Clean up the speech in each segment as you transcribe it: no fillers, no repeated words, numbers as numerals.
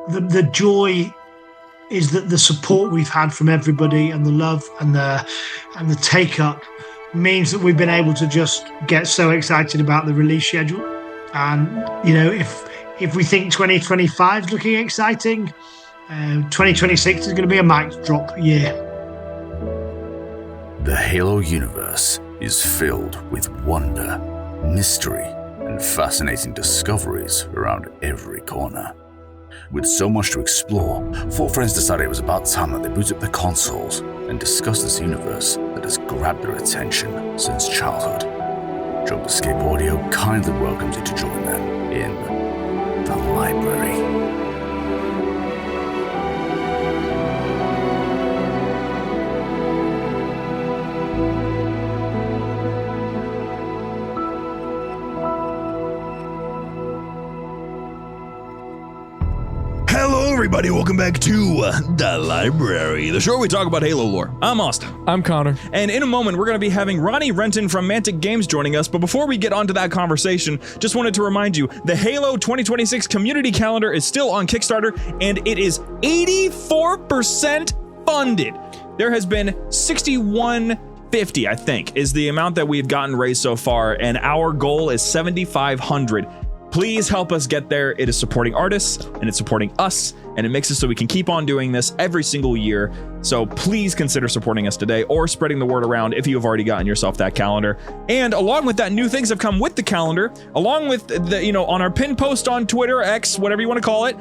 the joy is that the support we've had from everybody and the love and the take up means that we've been able to just get so excited about the release schedule. And if we think 2025 is looking exciting, 2026 is going to be a mic drop year. The Halo universe is filled with wonder, mystery, and fascinating discoveries around every corner. With so much to explore, four friends decided it was about time that they boot up their consoles and discuss this universe that has grabbed their attention since childhood. JumperScape Audio kindly welcomes you to join them in the library. Hello everybody, welcome back to The Library, the show where we talk about Halo lore. I'm Austin. I'm Connor. And in a moment, we're going to be having Ronnie Renton from Mantic Games joining us. But before we get onto that conversation, just wanted to remind you, the Halo 2026 community calendar is still on Kickstarter, and it is 84% funded. There has been $6,150, I think, is the amount that we've gotten raised so far, and our goal is $7,500. Please help us get there. It is supporting artists, and it's supporting us, and it makes it so we can keep on doing this every single year. So please consider supporting us today or spreading the word around if you have already gotten yourself that calendar. And along with that, new things have come with the calendar, along with the, on our pin post on Twitter, X, whatever you want to call it.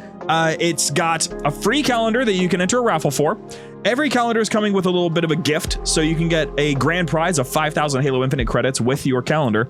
It's got a free calendar that you can enter a raffle for. Every calendar is coming with a little bit of a gift, so you can get a grand prize of 5,000 Halo Infinite credits with your calendar.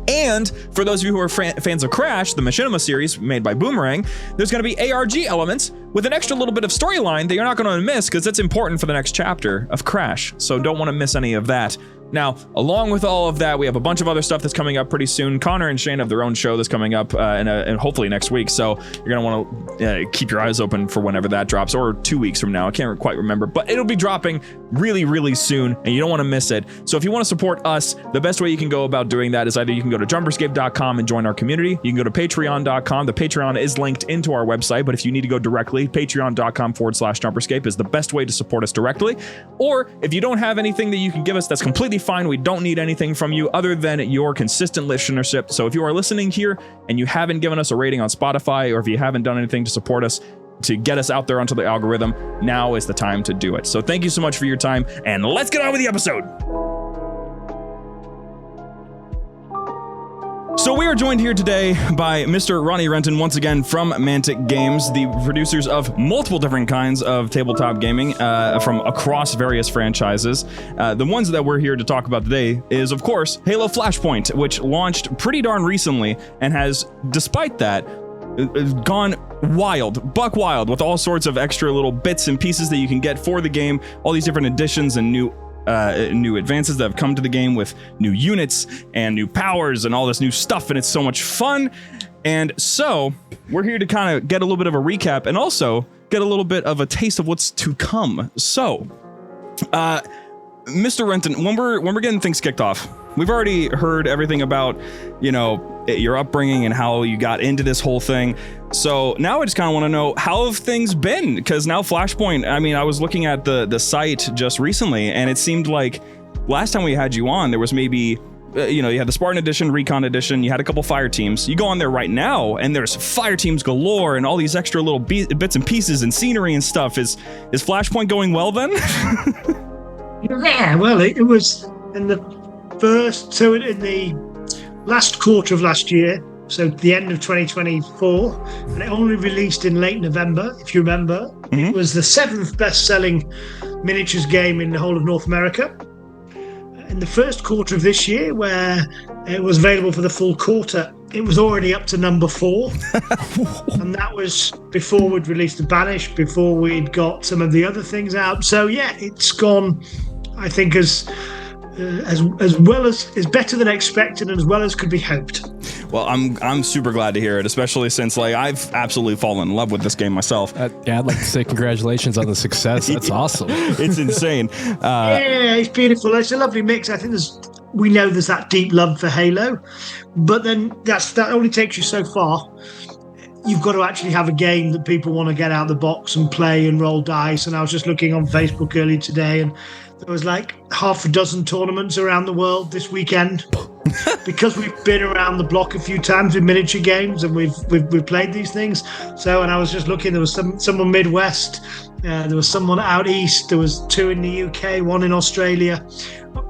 And for those of you who are fans of Crash, the Machinima series made by Boomerang, there's going to be ARG elements with an extra little bit of storyline that you're not going to miss because it's important for the next chapter of Crash. So don't want to miss any of that. Now, along with all of that, we have a bunch of other stuff that's coming up pretty soon. Connor and Shane have their own show that's coming up and hopefully next week. So you're going to want to keep your eyes open for whenever that drops, or 2 weeks from now. I can't quite remember, but it'll be dropping really, really soon, and you don't want to miss it. So if you want to support us, the best way you can go about doing that is either you can go to JumperScape.com and join our community. You can go to Patreon.com. The Patreon is linked into our website, but if you need to go directly, Patreon.com/JumperScape is the best way to support us directly. Or if you don't have anything that you can give us, that's completely fine. We don't need anything from you other than your consistent listenership. So if you are listening here and you haven't given us a rating on Spotify, or if you haven't done anything to support us, to get us out there onto the algorithm, now is the time to do it. So thank you so much for your time, and let's get on with the episode. So we are joined here today by Mr. Ronnie Renton, once again from Mantic Games, the producers of multiple different kinds of tabletop gaming from across various franchises. The ones that we're here to talk about today is, of course, Halo Flashpoint, which launched pretty darn recently and has, despite that, gone buck wild with all sorts of extra little bits and pieces that you can get for the game, all these different additions and new advances that have come to the game with new units and new powers and all this new stuff, and it's so much fun. And so we're here to kind of get a little bit of a recap and also get a little bit of a taste of what's to come. So Mr. Renton, when we're getting things kicked off, we've already heard everything about, your upbringing and how you got into this whole thing. So now I just kind of want to know, how have things been? Because now Flashpoint, I was looking at the site just recently, and it seemed like last time we had you on, there was maybe, you had the Spartan Edition, Recon Edition, you had a couple fire teams. You go on there right now, and there's fire teams galore and all these extra little bits and pieces and scenery and stuff. Is Flashpoint going well then? Yeah, well, it was in the last quarter of last year, so the end of 2024, and it only released in late November, if you remember. Mm-hmm. It was the 7th best-selling miniatures game in the whole of North America. In the first quarter of this year, where it was available for the full quarter, it was already up to number 4. And that was before we'd released the Banish, before we'd got some of the other things out. So yeah, it's gone, I think, as well as is better than expected and as well as could be hoped. Well, I'm super glad to hear it, especially since I've absolutely fallen in love with this game myself. Yeah, I'd like to say congratulations on the success. That's awesome. It's insane. Yeah, it's beautiful. It's a lovely mix. I think we know there's that deep love for Halo, but then that only takes you so far. you've got to actually have a game that people want to get out of the box and play and roll dice. And I was just looking on Facebook earlier today, and there was like half a dozen tournaments around the world this weekend. Because we've been around the block a few times with miniature games, and we've played these things. So, and I was just looking, there was someone Midwest, there was someone out east, there was 2 in the UK, 1 in Australia,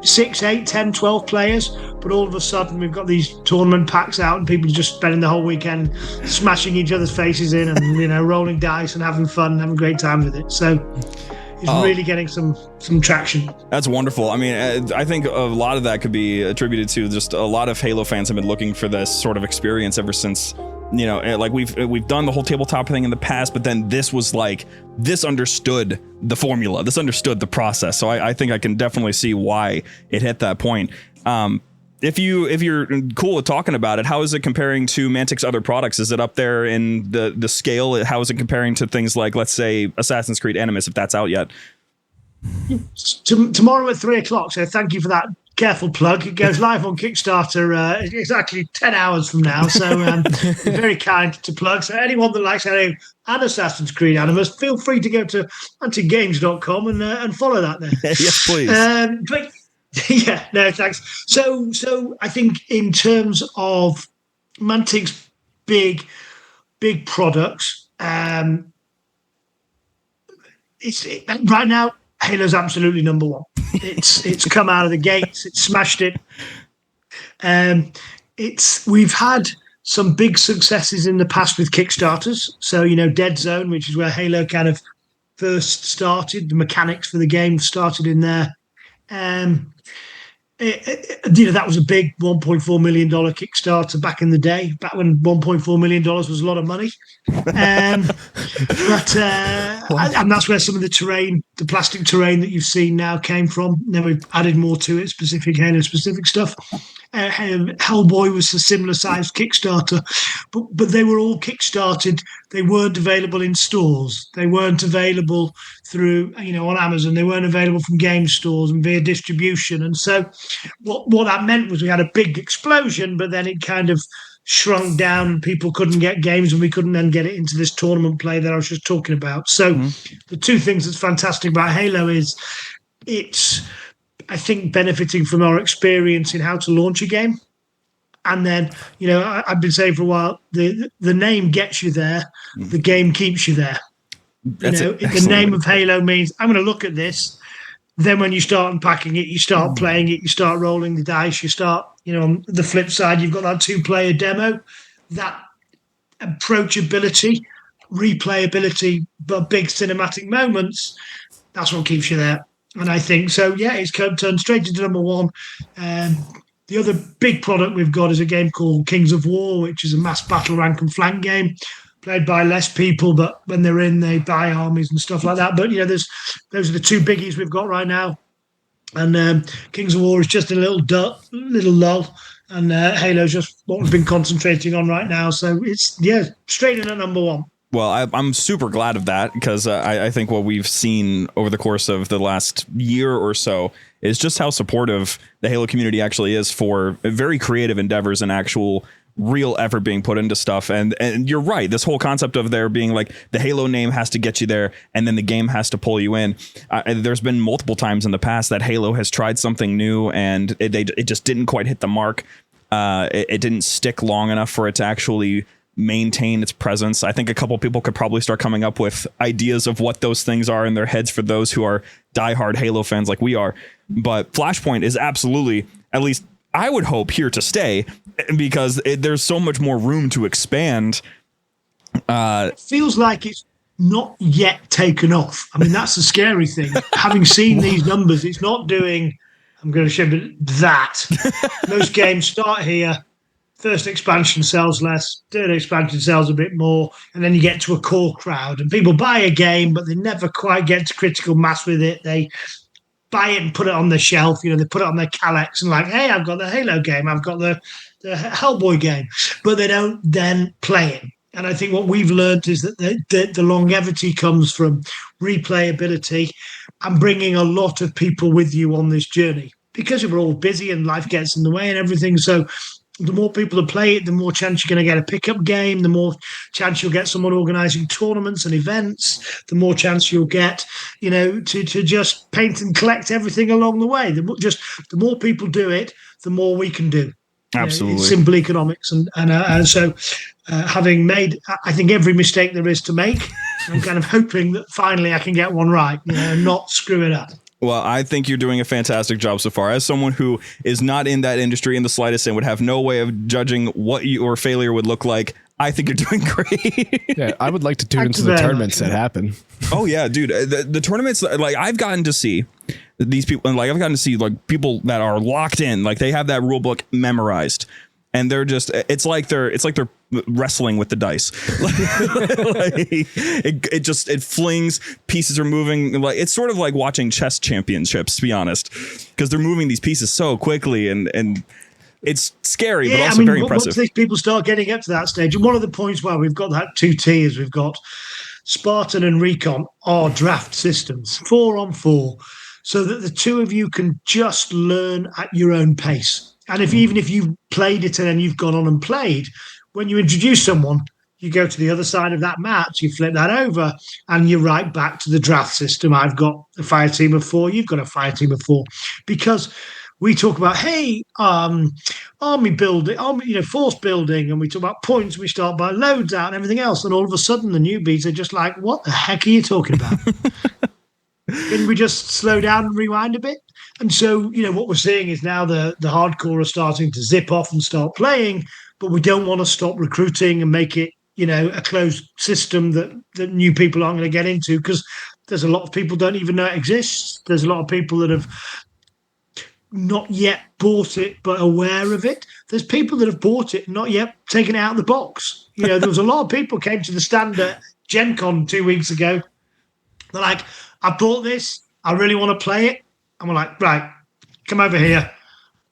6, 8, 10, 12 players. But all of a sudden we've got these tournament packs out, and people just spending the whole weekend smashing each other's faces in, and rolling dice and having fun and having a great time with it. So it's really getting some traction. That's wonderful. I mean, I think a lot of that could be attributed to just a lot of Halo fans have been looking for this sort of experience ever since, like we've done the whole tabletop thing in the past, but then this was like, this understood the formula, this understood the process. So I think I can definitely see why it hit that point. If you're cool with talking about it, how is it comparing to Mantic's other products? Is it up there in the scale? How is it comparing to things like, let's say, Assassin's Creed Animus, if that's out yet? Tomorrow at 3:00. So thank you for that careful plug. It goes live on Kickstarter exactly 10 hours from now. So very kind to plug. So anyone that likes Halo and Assassin's Creed Animus, feel free to go to antigames.com and follow that there. Yes, please. But yeah, no, thanks. So I think in terms of Mantic's big products, right now Halo's absolutely number one. It's come out of the gates. It's smashed it. We've had some big successes in the past with Kickstarters. So Dead Zone, which is where Halo kind of first started. The mechanics for the game started in there. That was a big $1.4 million Kickstarter back in the day, back when $1.4 million was a lot of money. And that's where some of the plastic terrain that you've seen now came from. Then we've added more to it, specific Halo specific stuff. Hellboy was a similar sized Kickstarter, but they were all kickstarted. They weren't available in stores. They weren't available through, on Amazon. They weren't available from game stores and via distribution. And so what that meant was we had a big explosion, but then it kind of shrunk down and people couldn't get games, and we couldn't then get it into this tournament play that I was just talking about. So the two things that's fantastic about Halo is it's, I think, benefiting from our experience in how to launch a game. And then, I've been saying for a while, the name gets you there, the game keeps you there. The name of Halo means I'm going to look at this. Then when you start unpacking it, you start playing it, you start rolling the dice, you start, on the flip side, you've got that 2-player demo, that approachability, replayability, but big cinematic moments, that's what keeps you there. And I think, so yeah, it's turned straight into number one. The other big product we've got is a game called Kings of War, which is a mass battle rank and flank game played by less people, but when they're in, they buy armies and stuff like that. But, those are the two biggies we've got right now. And Kings of War is just a little lull. And Halo's just what we've been concentrating on right now. So it's, straight in at number one. Well, I'm super glad of that, because I think what we've seen over the course of the last year or so is just how supportive the Halo community actually is for very creative endeavors and actual real effort being put into stuff. And you're right. This whole concept of there being like the Halo name has to get you there, and then the game has to pull you in. There's been multiple times in the past that Halo has tried something new and it just didn't quite hit the mark. It didn't stick long enough for it to actually maintain its presence. I think a couple people could probably start coming up with ideas of what those things are in their heads for those who are diehard Halo fans like we are. But Flashpoint is absolutely, at least I would hope, here to stay, because there's so much more room to expand. It feels like it's not yet taken off. I mean, that's the scary thing. Having seen these numbers, it's not doing, I'm going to show you that. Most games start here. First expansion sells less, third expansion sells a bit more, and then you get to a core crowd, and people buy a game, but they never quite get to critical mass with it. They buy it and put it on the shelf. They put it on their Calyx and like, hey, I've got the Halo game, I've got the Hellboy game, but they don't then play it. And I think what we've learned is that the longevity comes from replayability and bringing a lot of people with you on this journey, because we're all busy and life gets in the way and everything. So the more people that play it, the more chance you're going to get a pickup game, the more chance you'll get someone organising tournaments and events, the more chance you'll get, to just paint and collect everything along the way. The more people do it, the more we can do. Absolutely. It's simple economics. And so having made, I think, every mistake there is to make, I'm kind of hoping that finally I can get one right, and not screw it up. Well, I think you're doing a fantastic job so far. As someone who is not in that industry in the slightest and would have no way of judging what your failure would look like, I think you're doing great. Yeah, I would like to tune into the tournaments that happen. Oh, yeah, dude. The tournaments, like, I've gotten to see these people, like, I've gotten to see, like, people that are locked in, like, they have that rule book memorized. And they're just, it's like they're wrestling with the dice. It flings, pieces are moving. Like, it's sort of like watching chess championships, to be honest, because they're moving these pieces so quickly, and it's scary, but also very impressive. Once these people start getting up to that stage, and one of the points where we've got that 2 tiers, we've got Spartan and Recon are draft systems, 4-on-4, so that the two of you can just learn at your own pace. And even if you've played it and then you've gone on and played, when you introduce someone, you go to the other side of that match, you flip that over, and you're right back to the draft system. I've got a fire team of 4, you've got a fire team of 4. Because we talk about, army building, force building, and we talk about points, we start by loads out and everything else. And all of a sudden, the newbies are just like, what the heck are you talking about? Can we just slow down and rewind a bit? And so, what we're seeing is now the hardcore are starting to zip off and start playing, but we don't want to stop recruiting and make it, a closed system that new people aren't going to get into, because there's a lot of people don't even know it exists. There's a lot of people that have not yet bought it but aware of it. There's people that have bought it and not yet taken it out of the box. There was a lot of people came to the stand at Gen Con 2 weeks ago. They're like, I bought this, I really want to play it. And we're like, right, come over here.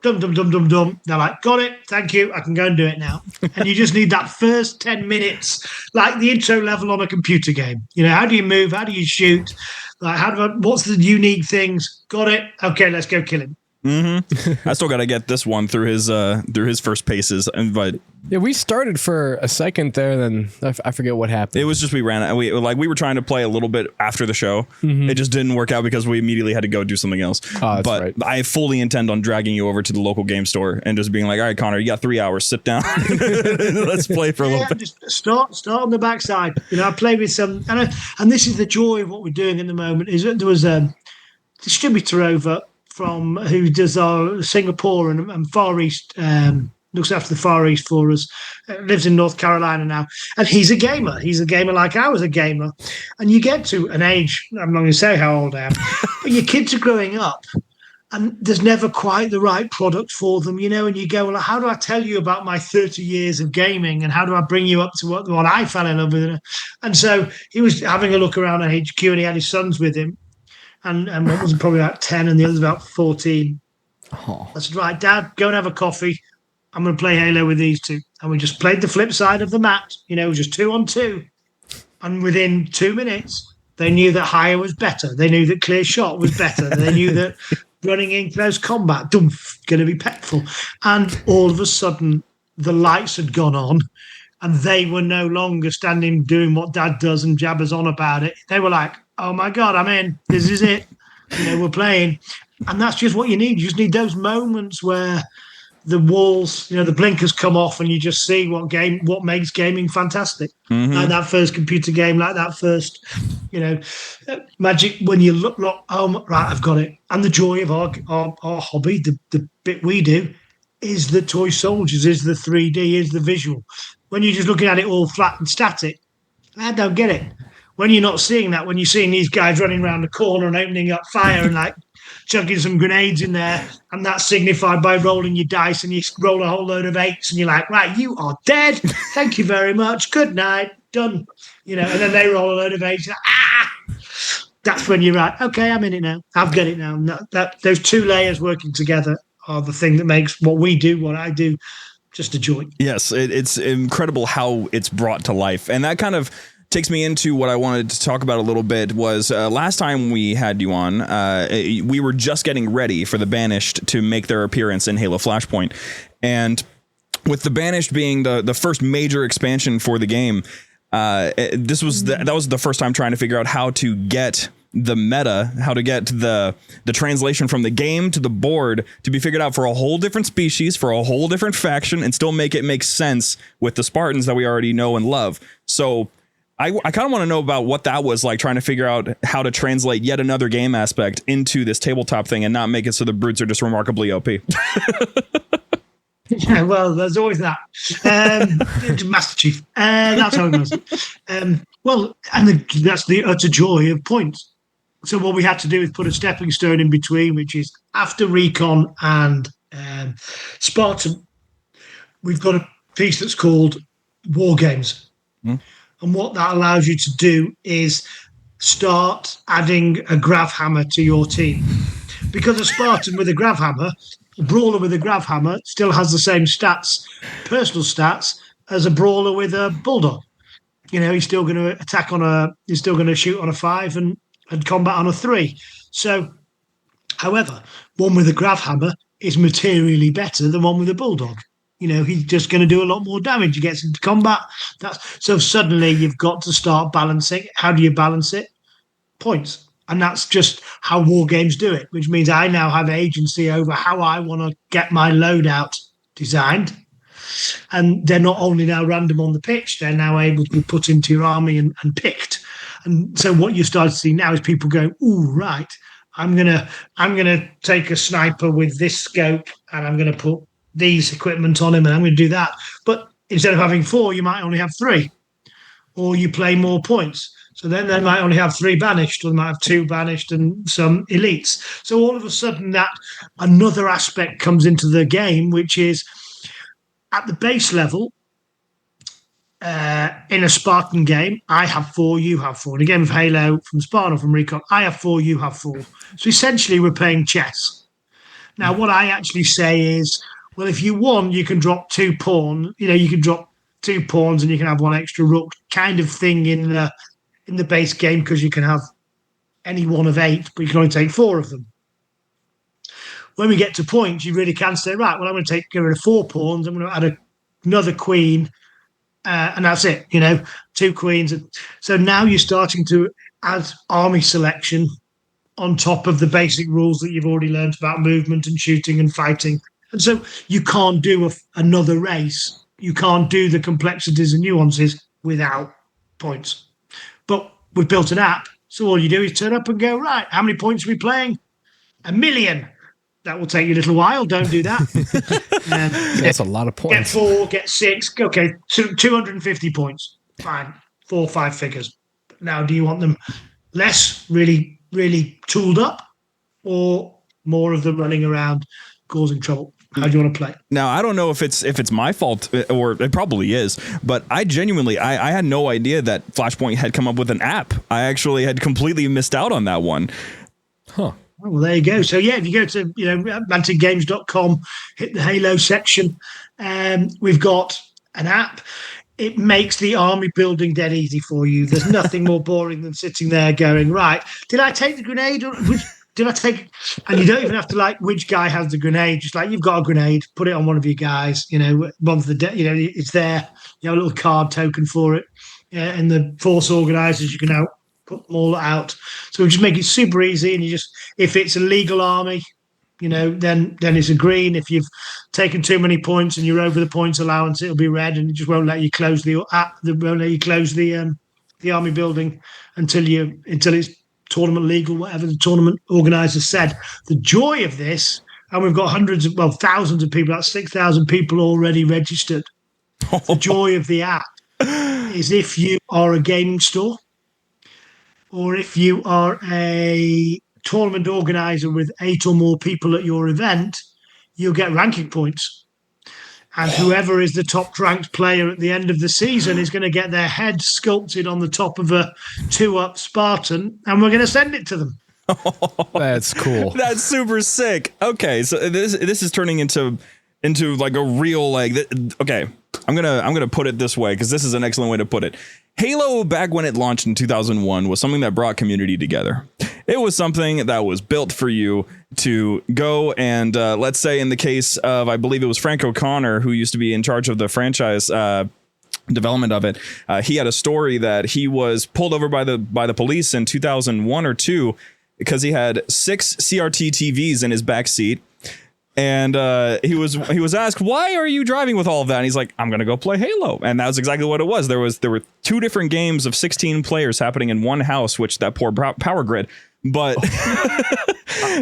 Dum, dum, dum, dum, dum. They're like, got it. Thank you. I can go and do it now. And you just need that first 10 minutes, like the intro level on a computer game. How do you move? How do you shoot? Like, what's the unique things? Got it. Okay, let's go kill him. Mm-hmm. I still got to get this one through his first paces, but yeah, we started for a second there, then I forget what happened. It was just we were trying to play a little bit after the show. Mm-hmm. It just didn't work out because we immediately had to go do something else. But right. I fully intend on dragging you over to the local game store and just being like, all right, Connor, you got 3 hours, sit down, let's play for a little bit. Just start on the backside. I play with some, and this is the joy of what we're doing at the moment. Is that there was a distributor over from who does our Singapore and Far East, looks after the Far East for us, lives in North Carolina now. And he's a gamer. He's a gamer like I was a gamer. And you get to an age, I'm not going to say how old I am, but your kids are growing up and there's never quite the right product for them, and you go, well, how do I tell you about my 30 years of gaming and how do I bring you up to what I fell in love with? And so he was having a look around at HQ and he had his sons with him. And one was probably about 10 and the other's about 14. Oh. I said, right, Dad, go and have a coffee. I'm going to play Halo with these two. And we just played the flip side of the map. It was just 2-on-2. And within 2 minutes, they knew that higher was better. They knew that clear shot was better. They knew that running in close combat, going to be petful. And all of a sudden, the lights had gone on. And they were no longer standing doing what Dad does and jabbers on about it. They were like, oh my God, I'm in. This is it. We're playing. And that's just what you need. You just need those moments where the walls, the blinkers come off and you just see what makes gaming fantastic. Mm-hmm. Like that first computer game, like that first, magic when you look, oh, right, I've got it. And the joy of our hobby, the bit we do, is the toy soldiers, is the 3D, is the visual. When you're just looking at it all flat and static, I don't get it. When you're not seeing that, when you're seeing these guys running around the corner and opening up fire and like chucking some grenades in there, and that's signified by rolling your dice and you roll a whole load of 8s and you're like, right, you are dead. Thank you very much. Good night. Done. And then they roll a load of 8s. That's when you're right. Okay, I'm in it now. I've got it now. Those 2 layers working together are the thing that makes what we do, what I do, just a joy. Yes, it's incredible how it's brought to life. And that kind of takes me into what I wanted to talk about a little bit was last time we had you on, we were just getting ready for the Banished to make their appearance in Halo Flashpoint. And with the Banished being the first major expansion for the game, that was the first time trying to figure out how to get the meta, how to get the translation from the game to the board to be figured out for a whole different species, for a whole different faction, and still make it make sense with the Spartans that we already know and love. So I kind of want to know about what that was like, trying to figure out how to translate yet another game aspect into this tabletop thing and not make it so the brutes are just remarkably OP. Yeah, well, there's always that. Master Chief. That's how it goes. That's the utter joy of points. So what we had to do is put a stepping stone in between, which is after Recon and Spartan, we've got a piece that's called War Games. And what that allows you to do is start adding a grav hammer to your team. Because a Spartan with a grav hammer, a brawler with a grav hammer still has the same stats, personal stats, as a brawler with a bulldog. You know, he's still going to attack he's still going to shoot on a 5 and combat on a 3. So, however, one with a grav hammer is materially better than one with a bulldog. You know, he's just going to do a lot more damage. He gets into combat. So suddenly you've got to start balancing. How do you balance it? Points. And that's just how War Games do it, which means I now have agency over how I want to get my loadout designed. And they're not only now random on the pitch, they're now able to be put into your army and picked. And so what you start to see now is people going, ooh, right, I'm gonna take a sniper with this scope and I'm gonna put these equipment on him and I'm gonna do that. But instead of having 4, you might only have 3. Or you play more points. So then they might only have 3 banished, or they might have 2 banished and some elites. So all of a sudden that another aspect comes into the game, which is at the base level, in a Spartan game, I have 4, you have 4. In a game of Halo from Spartan or from Recon, I have 4, you have 4. So essentially we're playing chess. Now what I actually say is, well, if you won, you can drop 2 pawns. You know, you can drop 2 pawns and you can have 1 extra rook kind of thing in the base game, because you can have any one of 8, but you can only take 4 of them. When we get to points, you really can say, right, well, I'm going to get rid of 4 pawns. I'm going to add another queen, and that's it. You know, 2 queens. So now you're starting to add army selection on top of the basic rules that you've already learned about movement and shooting and fighting. And so you can't do another race. You can't do the complexities and nuances without points. But we've built an app, so all you do is turn up and go, right, how many points are we playing? 1 million. That will take you a little while. Don't do that. That's a lot of points. Get 4, get 6. Okay, so 250 points. Fine. 4 or 5 figures. Now, do you want them less, really, really tooled up, or more of them running around causing trouble? How do you want to play? Now, I don't know if it's my fault, or it probably is, but I genuinely, I had no idea that Flashpoint had come up with an app. I actually had completely missed out on that one. Huh. Well, there you go. So, yeah, if you go to manticgames.com, hit the Halo section, we've got an app. It makes the army building dead easy for you. There's nothing more boring than sitting there going, right, did I take the grenade? Or did I take? And you don't even have to like which guy has the grenade. Just like, you've got a grenade, put it on one of your guys. You know, one for the it's there. You have a little card token for it. And the force organizers, you can now put them all out. So we just make it super easy. And you just, if it's a legal army, you know, then it's a green. If you've taken too many points and you're over the points allowance, it'll be red, and it just won't let you close the app. It won't let you close the army building until it's tournament legal, whatever the tournament organisers said. The joy of this, and we've got thousands of people, that's 6,000 people already registered. The joy of the app is if you are a gaming store, or if you are a tournament organizer with 8 or more people at your event, you'll get ranking points. And whoever is the top ranked player at the end of the season is going to get their head sculpted on the top of a 2-up Spartan, and we're going to send it to them. That's cool. That's super sick. Okay, so this is turning into like a real, like, okay, I'm gonna put it this way, because this is an excellent way to put it. Halo, back when it launched in 2001, was something that brought community together. It was something that was built for you to go and let's say in the case of, I believe it was Frank O'Connor, who used to be in charge of the franchise development of it. He had a story that he was pulled over by the police in 2001 or 2 because he had 6 CRT TVs in his back seat. And he was asked, why are you driving with all of that? And he's like, I'm going to go play Halo. And that was exactly what it was. There were 2 different games of 16 players happening in one house, which that poor power grid. But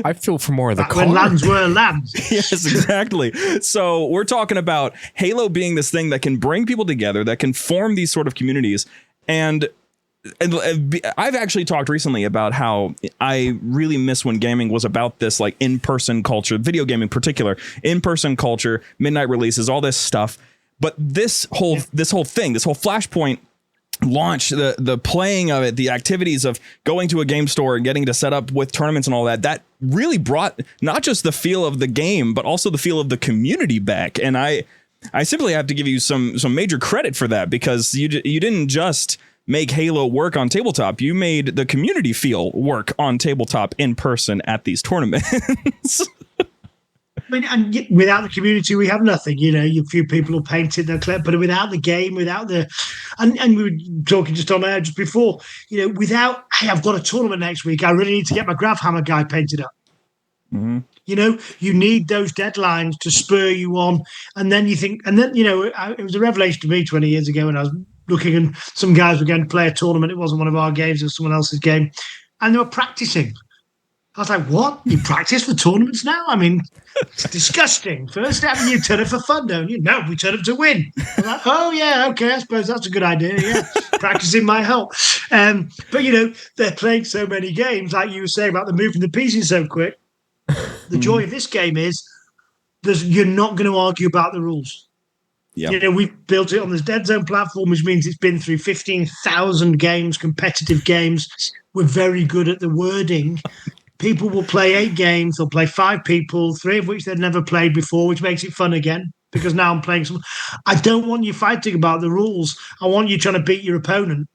I feel for more of the car. When lands were lands. Yes, exactly. So we're talking about Halo being this thing that can bring people together, that can form these sort of communities. And I've actually talked recently about how I really miss when gaming was about this like in-person culture, video gaming in particular, in-person culture, midnight releases, all this stuff. But this whole thing, this whole Flashpoint launch, the playing of it, the activities of going to a game store and getting to set up with tournaments and all that really brought not just the feel of the game, but also the feel of the community back. And I simply have to give you some major credit for that, because you didn't just make Halo work on tabletop. You made the community feel work on tabletop in person at these tournaments. I mean, and without the community, we have nothing. You know, a few people who painted their clip, but without the game, without the, and we were talking just on air just before, you know, without, hey, I've got a tournament next week, I really need to get my Grafhammer guy painted up. Mm-hmm. You know, you need those deadlines to spur you on. And then you think, and then, you know, it was a revelation to me 20 years ago when I was looking and some guys were going to play a tournament. It wasn't one of our games, it was someone else's game. And they were practicing. I was like, what? You practice for tournaments now? I mean, it's disgusting. First time you turn up for fun, don't you? No, we turn up to win. I'm like, oh, yeah, okay, I suppose that's a good idea. Yeah, practicing might help. But, you know, they're playing so many games, like you were saying about the moving the pieces so quick. The joy of this game is you're not going to argue about the rules. Yep. You know, we've built it on this Dead Zone platform, which means it's been through 15,000 games, competitive games. We're very good at the wording. People will play 8 games. They'll play 5 people, 3 of which they've never played before, which makes it fun again, because now I'm playing some. I don't want you fighting about the rules. I want you trying to beat your opponent.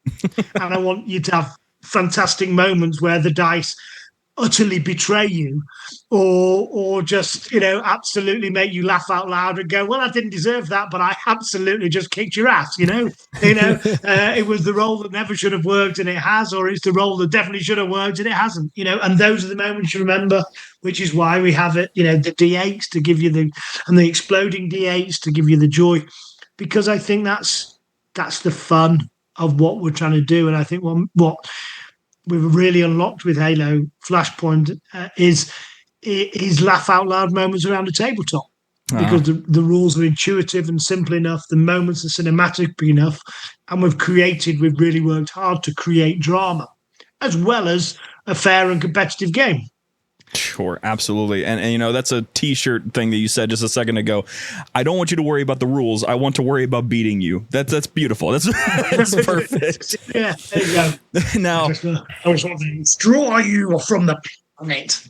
And I want you to have fantastic moments where the dice utterly betray you or just, you know, absolutely make you laugh out loud and go, well, I didn't deserve that, but I absolutely just kicked your ass, you know. It was the role that never should have worked and it has, or it's the role that definitely should have worked and it hasn't, you know. And those are the moments you remember, which is why we have it, you know, the D8s to give you the exploding D8s to give you the joy, because I think that's the fun of what we're trying to do. And I think what we've really unlocked with Halo Flashpoint is laugh out loud moments around a tabletop, because the rules are intuitive and simple enough, the moments are cinematic enough, and we've really worked hard to create drama as well as a fair and competitive game. Sure, absolutely. And you know, that's a t-shirt thing that you said just a second ago. I don't want you to worry about the rules. I want to worry about beating you. That's beautiful. That's perfect. Yeah, there you go. Now, I just want to destroy you from the planet.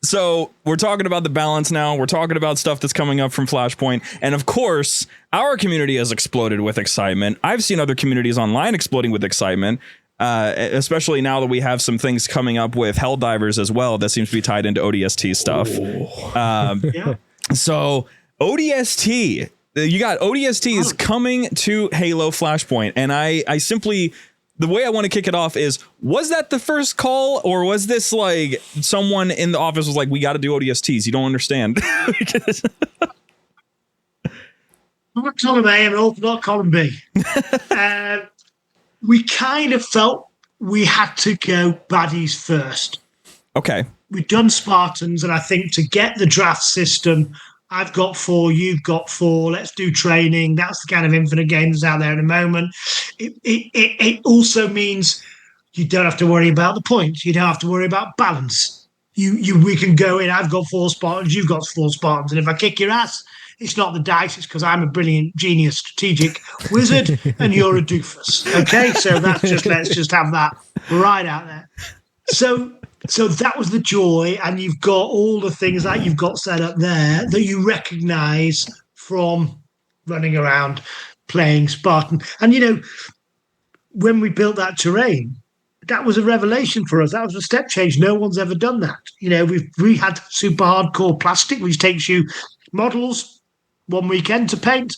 So we're talking about the balance now. We're talking about stuff that's coming up from Flashpoint. And of course, our community has exploded with excitement. I've seen other communities online exploding with excitement. Especially now that we have some things coming up with Helldivers as well that seems to be tied into ODST stuff. Yeah. So ODST, you got ODSTs coming to Halo Flashpoint, and I simply, the way I want to kick it off is, was that the first call, or was this like someone in the office was like, we got to do ODSTs? You don't understand. Not column A and not column B. We kind of felt we had to go baddies first. Okay. We've done Spartans, and I think to get the draft system, I've got 4, you've got 4, let's do training. That's the kind of infinite game that's out there at the moment. It also means you don't have to worry about the points. You don't have to worry about balance. We can go in, I've got 4 Spartans, you've got 4 Spartans, and if I kick your ass, it's not the dice, it's because I'm a brilliant, genius, strategic wizard and you're a doofus. Okay, so let's just have that right out there. So that was the joy, and you've got all the things that you've got set up there that you recognise from running around playing Spartan. And, you know, when we built that terrain, that was a revelation for us. That was a step change. No one's ever done that. We had super hardcore plastic, which takes you models 1 weekend to paint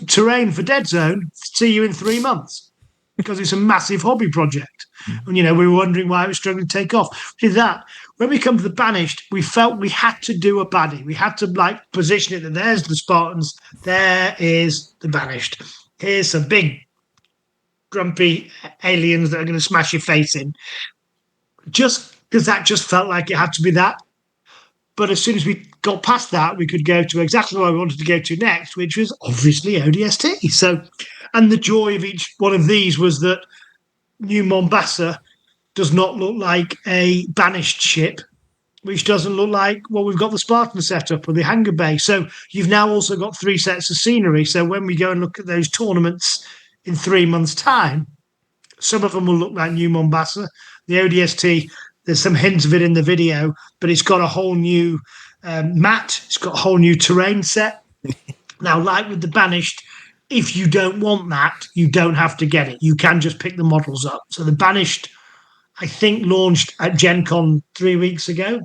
terrain for Dead Zone. See you in 3 months because it's a massive hobby project. And we were wondering why it was struggling to take off. With that, when we come to the Banished, we felt we had to do a baddie. We had to position it that there's the Spartans, there is the Banished. Here's some big grumpy aliens that are going to smash your face in. Just because that just felt like it had to be that. But as soon as we got past that, we could go to exactly what we wanted to go to next, which was obviously ODST. So, and the joy of each one of these was that New Mombasa does not look like a Banished ship, which doesn't look like we've got the Spartan setup or the hangar bay. So you've now also got 3 sets of scenery. So when we go and look at those tournaments in 3 months' time, some of them will look like New Mombasa. The ODST, there's some hints of it in the video, but it's got a whole new mat. It's got a whole new terrain set. Now, like with the Banished, if you don't want that, you don't have to get it. You can just pick the models up. So the Banished, I think, launched at Gen Con 3 weeks ago.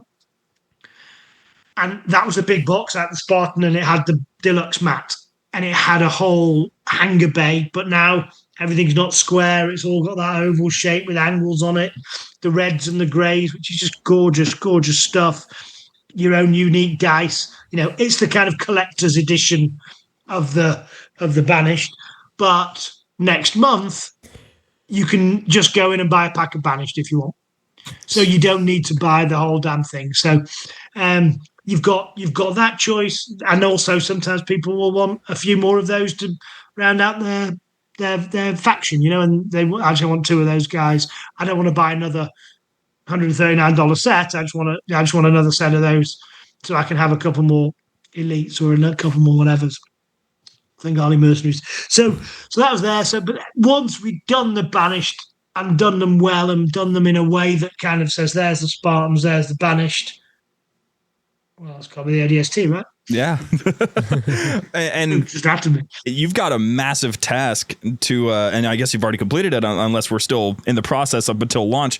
And that was a big box at the Spartan, and it had the deluxe mat. And it had a whole hangar bay, but now everything's not square. It's all got that oval shape with angles on it. The reds and the greys, which is just gorgeous, gorgeous stuff. Your own unique dice. It's the kind of collector's edition of the Banished. But next month, you can just go in and buy a pack of Banished if you want. So you don't need to buy the whole damn thing. So you've got that choice, and also sometimes people will want a few more of those to round out their faction, and they actually want 2 of those guys. I don't want to buy another $139 set. I just want another set of those so I can have a couple more elites or a couple more whatevers. Bengali mercenaries. So that was there. So, but once we'd done the Banished and done them well and done them in a way that kind of says, there's the Spartans, there's the Banished. Well, it's got to be the ODST, right? Yeah. And just after me. You've got a massive task to, and I guess you've already completed it unless we're still in the process up until launch,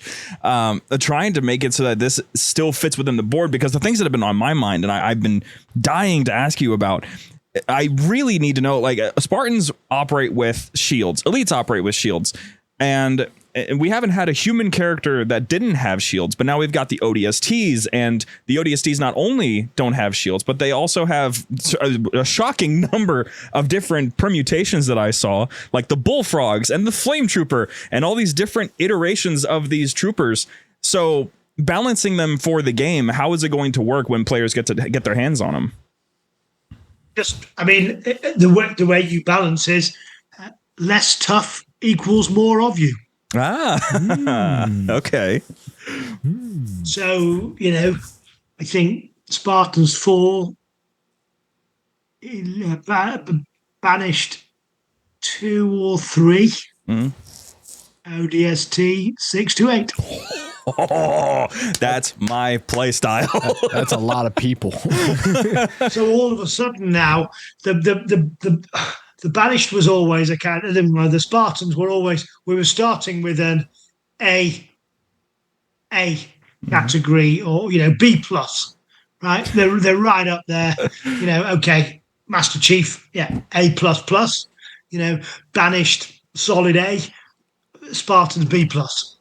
trying to make it so that this still fits within the board, because the things that have been on my mind and I've been dying to ask you about, I really need to know, Spartans operate with shields, elites operate with shields, and we haven't had a human character that didn't have shields, but now we've got the ODSTs, and the ODSTs not only don't have shields, but they also have a shocking number of different permutations that I saw, like the bullfrogs and the flame trooper and all these different iterations of these troopers. So balancing them for the game, how is it going to work when players get to get their hands on them? The way you balance is less tough equals more of you. Okay. So, I think Spartans 4, Banished 2 or 3, ODST 6 to 8. Oh, that's my play style. That's a lot of people. So all of a sudden now, the Banished was always a kind of, the Spartans were always, we were starting with an A category, or B plus, right? They're right up there. Okay, Master Chief, yeah, A plus plus. Banished, solid A. Spartans B plus.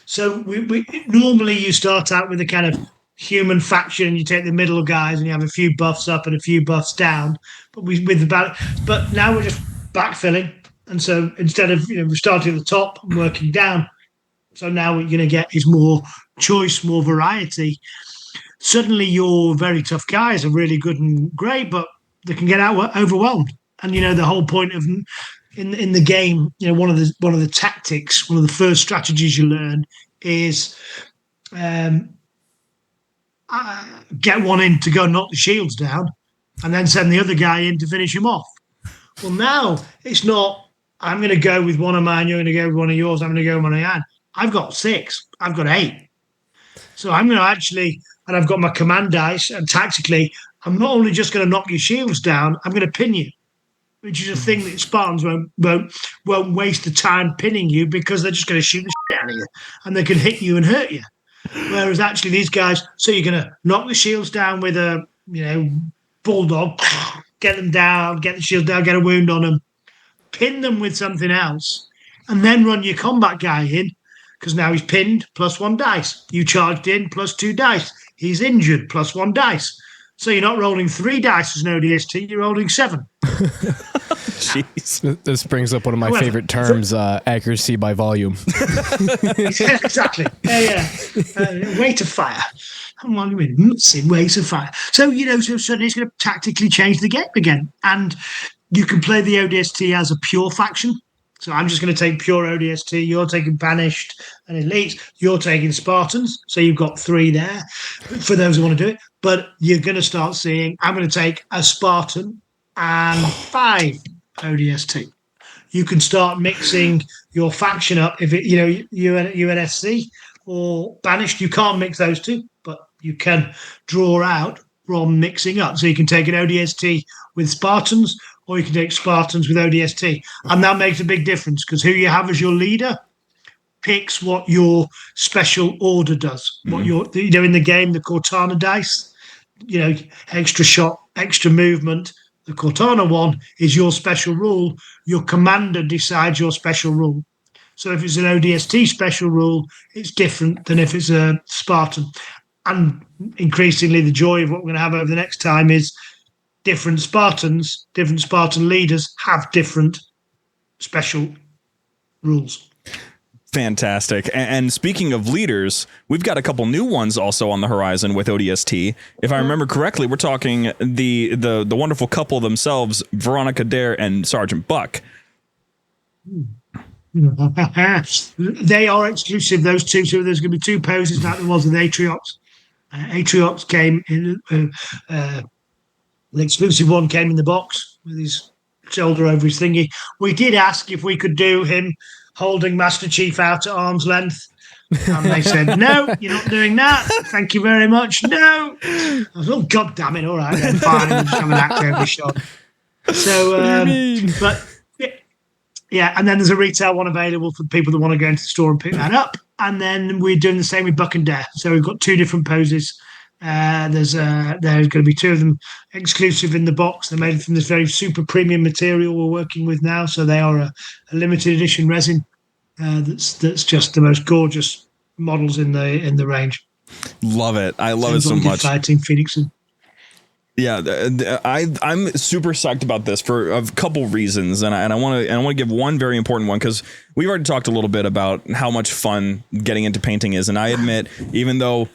So we normally you start out with a kind of human faction. You take the middle guys and you have a few buffs up and a few buffs down. But now we're just backfilling, and so instead of we're starting at the top and working down. So now what you're going to get is more choice, more variety. Suddenly your very tough guys are really good and great, but they can get overwhelmed. And the whole point of in the game, one of the tactics, one of the first strategies you learn is get one in to go knock the shields down, and then send the other guy in to finish him off. Well, now it's not, I'm going to go with one of mine, you're going to go with one of yours, I'm going to go with one of mine. I've got 6, I've got 8. So I'm going to actually, and I've got my command dice, and tactically, I'm not only just going to knock your shields down, I'm going to pin you. which is a thing that Spartans won't waste the time pinning you because they're just going to shoot the shit out of you and they can hit you and hurt you. Whereas actually these guys, so you're going to knock the shields down with a bulldog, get them down, get the shields down, get a wound on them, pin them with something else, and then run your combat guy in because now he's pinned +1 dice. You charged in +2 dice. He's injured +1 dice. So you're not rolling 3 dice as an ODST, you're rolling 7. Jeez. This brings up one of my favorite terms, accuracy by volume. Exactly. Rate of fire. I'm wondering, rate of fire. So, so suddenly it's going to tactically change the game again. And you can play the ODST as a pure faction. So I'm just going to take pure ODST. You're taking Banished and Elites. You're taking Spartans. So you've got 3 there for those who want to do it. But you're going to start seeing, I'm going to take a Spartan and 5 ODST. You can start mixing your faction up. If it, UNSC or Banished, you can't mix those 2, but you can draw out from mixing up. So you can take an ODST with Spartans, or you can take Spartans with ODST. And that makes a big difference because who you have as your leader picks what your special order does. What you're, in the game, the Cortana dice, extra shot, extra movement. The Cortana one is your special rule. Your commander decides your special rule. So if it's an ODST special rule, it's different than if it's a Spartan. And increasingly, the joy of what we're going to have over the next time is different Spartan leaders have different special rules. Fantastic. And speaking of leaders, we've got a couple new ones also on the horizon with ODST. If I remember correctly, we're talking the wonderful couple themselves, Veronica Dare and Sergeant Buck. They are exclusive, those 2. So there's going to be 2 poses like there was with Atriox. Atriox came in, the exclusive one came in the box with his shoulder over his thingy. We did ask if we could do him holding Master Chief out at arm's length. And they said, no, you're not doing that. Thank you very much. No. I was, oh, God damn it. All right, then fine. We'll just have an act every shot. So, but yeah, and then there's a retail one available for people that want to go into the store and pick that up. And then we're doing the same with Buck and Dare. So we've got 2 different poses. There's going to be 2 of them exclusive in the box. They're made from this very super premium material we're working with now. So they are a limited edition resin that's just the most gorgeous models in the range. Love it. I love it so much. Fighting Phoenix. Yeah, I'm super psyched about this for a couple reasons, and I want to give one very important one because we've already talked a little bit about how much fun getting into painting is, and I admit, even though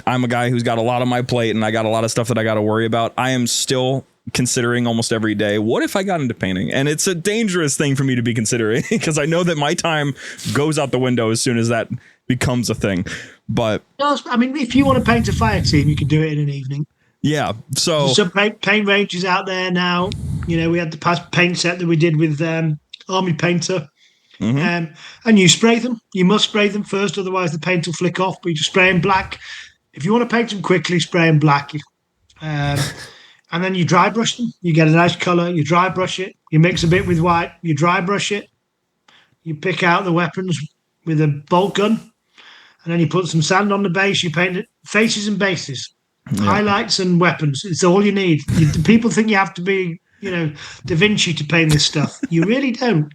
I'm a guy who's got a lot on my plate and I got a lot of stuff that I got to worry about, I am still considering almost every day, what if I got into painting? And it's a dangerous thing for me to be considering because I know that my time goes out the window as soon as that becomes a thing. But I mean, if you want to paint a fire team, you can do it in an evening. Yeah, so some paint ranges out there now. We had the past paint set that we did with Army Painter. And you spray them. You must spray them first, otherwise the paint will flick off. But you just spray them black. If you want to paint them quickly, spray them black. And then you dry brush them. You get a nice colour. You dry brush it. You mix a bit with white. You dry brush it. You pick out the weapons with a bolt gun. And then you put some sand on the base. You paint it faces and bases. Yeah. Highlights and weapons. It's all you need. People think you have to be, Da Vinci to paint this stuff. You really don't.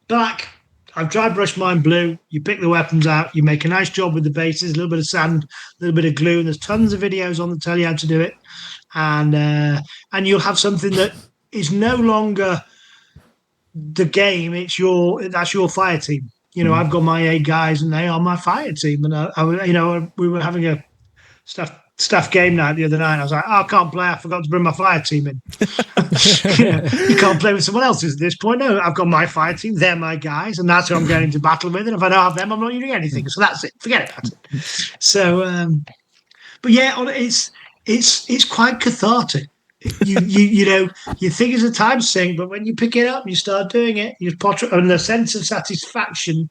Black. I've dry brushed mine blue. You pick the weapons out. You make a nice job with the bases. A little bit of sand, a little bit of glue, and there's tons of videos on that tell you how to do it. And you'll have something that is no longer the game. That's your fire team. I've got my 8 guys, and they are my fire team. And we were having a staff game night the other night. I was like, I can't play. I forgot to bring my fire team in. You can't play with someone else's at this point. No, I've got my fire team. They're my guys, and that's who I'm going into battle with. And if I don't have them, I'm not doing anything. So that's it. Forget about it. So, but yeah, it's quite cathartic. You think it's a time sink, but when you pick it up, and you start doing it. And the sense of satisfaction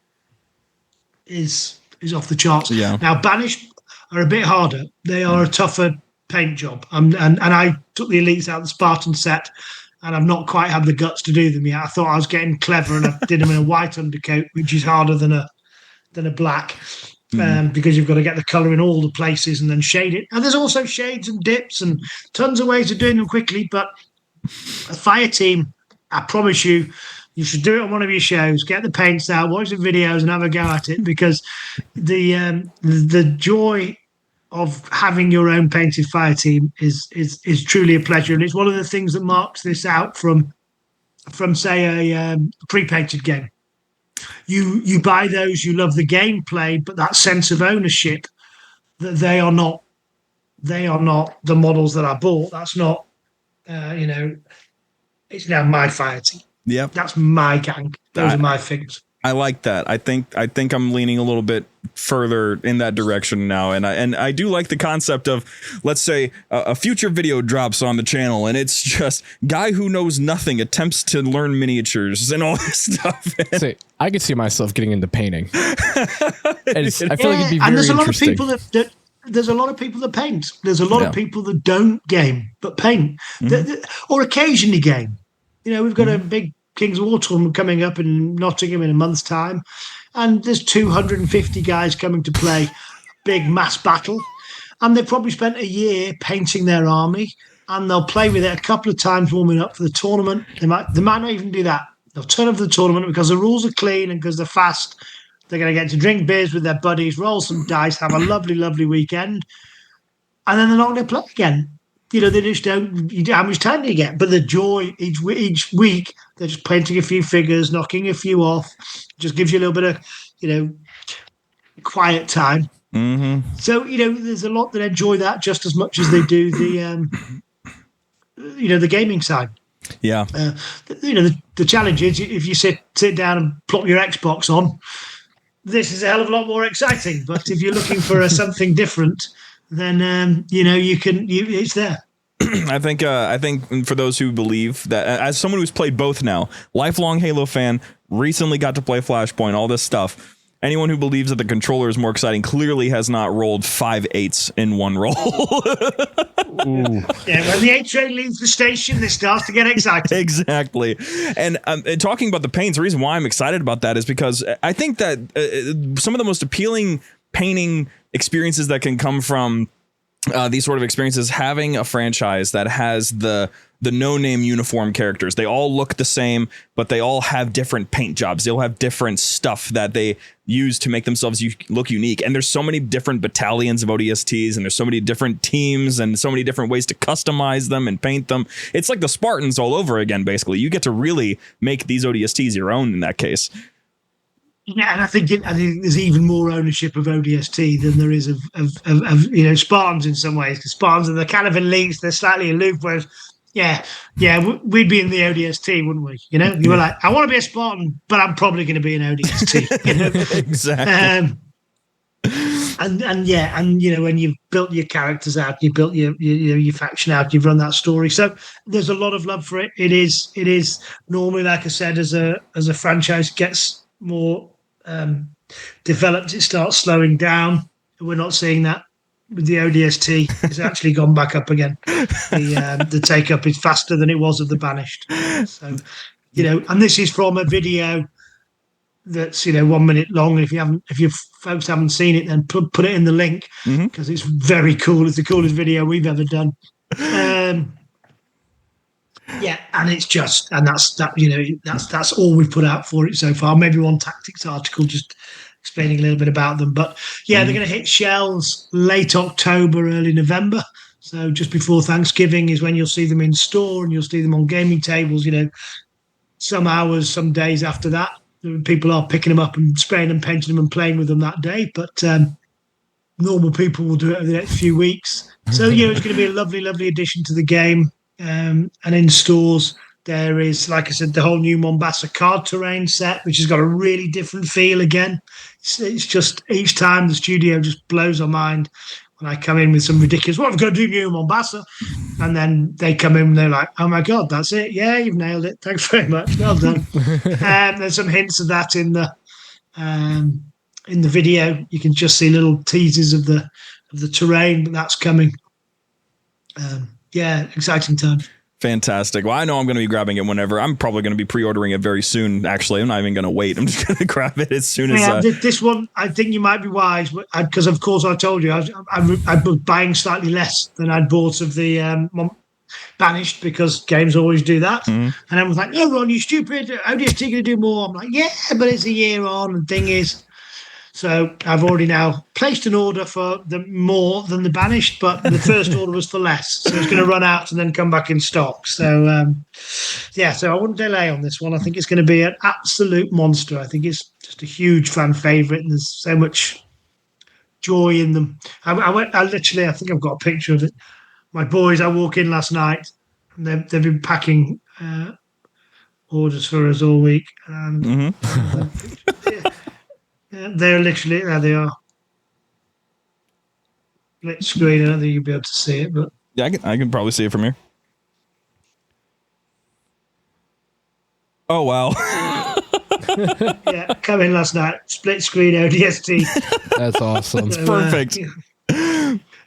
is off the charts. Yeah. Now, Banished are a bit harder. They are a tougher paint job. And I took the Elites out of the Spartan set and I've not quite had the guts to do them yet. I thought I was getting clever, and I did them in a white undercoat, which is harder than a black. Because you've got to get the colour in all the places and then shade it. And there's also shades and dips and tons of ways of doing them quickly. But a fire team, I promise you, you should do it on one of your shows. Get the paints out, watch the videos, and have a go at it, because the joy of having your own painted fire team is truly a pleasure, and it's one of the things that marks this out from say a pre-painted game. You buy those, you love the gameplay, but that sense of ownership that they are not the models that I bought. That's not, it's now my fire team. Yeah, that's my gang. Those are my figures. I like that. I think I'm leaning a little bit further in that direction now, and I do like the concept of, let's say a future video drops on the channel and it's just guy who knows nothing attempts to learn miniatures and all this stuff. See, I could see myself getting into painting. I feel like it'd be very and there's a lot interesting. of people that there's a lot of people that paint. There's a lot of people that don't game but paint, or occasionally game. We've got a big King's War tournament coming up in Nottingham in a month's time, and there's 250 guys coming to play big mass battle, and they've probably spent a year painting their army, and they'll play with it a couple of times warming up for the tournament. They might not even do that. They'll turn up for the tournament because the rules are clean and because they're fast. They're going to get to drink beers with their buddies, roll some dice, have a lovely, lovely weekend, and then they're not going to play again. They just don't. How much time do you get? But the joy each week, they're just painting a few figures, knocking a few off. Just gives you a little bit of, quiet time. Mm-hmm. So there's a lot that enjoy that just as much as they do the gaming side. Yeah. The challenge is if you sit down and plop your Xbox on, this is a hell of a lot more exciting. But if you're looking for something different, then it's there. I think for those who believe that, as someone who's played both now, lifelong Halo fan, recently got to play Flashpoint, all this stuff, anyone who believes that the controller is more exciting clearly has not rolled 5 8s in one roll. Yeah, when the 8 train leaves the station, this starts to get exciting. Exactly. And talking about the paints, the reason why I'm excited about that is because I think that some of the most appealing painting experiences that can come from these sort of experiences, having a franchise that has the no-name uniform characters. They all look the same, but they all have different paint jobs. They'll have different stuff that they use to make themselves look unique. And there's so many different battalions of ODSTs, and there's so many different teams and so many different ways to customize them and paint them. It's like the Spartans all over again, basically. You get to really make these ODSTs your own in that case. Yeah, and I think there's even more ownership of ODST than there is of Spartans in some ways. Because Spartans are kind of elites, they're slightly aloof. Whereas, we'd be in the ODST, wouldn't we? You were like, I want to be a Spartan, but I'm probably going to be an ODST. Exactly. And when you've built your characters out, you've built your faction out, you've run that story. So there's a lot of love for it. It is normally, like I said, as a franchise gets more developed, it starts slowing down. We're not seeing that with the ODST. It's actually gone back up again. The take up is faster than it was of the Banished. So, and this is from a video that's 1 minute long. And if you folks haven't seen it, then put it in the link because it's very cool. It's the coolest video we've ever done. And it's just, and that's all we've put out for it so far. Maybe one tactics article just explaining a little bit about them. But they're going to hit shelves late October, early November. So just before Thanksgiving is when you'll see them in store, and you'll see them on gaming tables. Some hours, some days after that, people are picking them up and spraying them, painting them, and playing with them that day. But normal people will do it over the next few weeks. So it's going to be a lovely, lovely addition to the game. And in stores, there is, like I said, the whole new Mombasa card terrain set, which has got a really different feel again. It's just each time the studio just blows our mind when I come in with some ridiculous, what have we got to do new in Mombasa? And then they come in and they're like, oh my God, that's it. Yeah, you've nailed it. Thanks very much. Well done. There's some hints of that in the video. You can just see little teasers of the terrain, but that's coming. Exciting time. Fantastic. Well, I know I'm going to be grabbing it whenever. I'm probably going to be pre-ordering it very soon. Actually, I'm not even going to wait. I'm just going to grab it as soon as. This one, I think you might be wise, because of course I told you I was buying slightly less than I'd bought of the Banished, because games always do that. And I was like, "No, Ron, you stupid! ODST going to do more." I'm like, "Yeah, but it's a year on." And thing is, so I've already now placed an order for the more than the Banished, but the first order was for less. So it's going to run out and then come back in stock. So, so I wouldn't delay on this one. I think it's going to be an absolute monster. I think it's just a huge fan favourite, and there's so much joy in them. I think I've got a picture of it. My boys, I walk in last night, and they've been packing orders for us all week. And they're literally, there they are. Split screen, I don't think you'll be able to see it, but yeah, I can probably see it from here. Oh, wow. Yeah, come in last night, split screen ODST. That's awesome. It's perfect.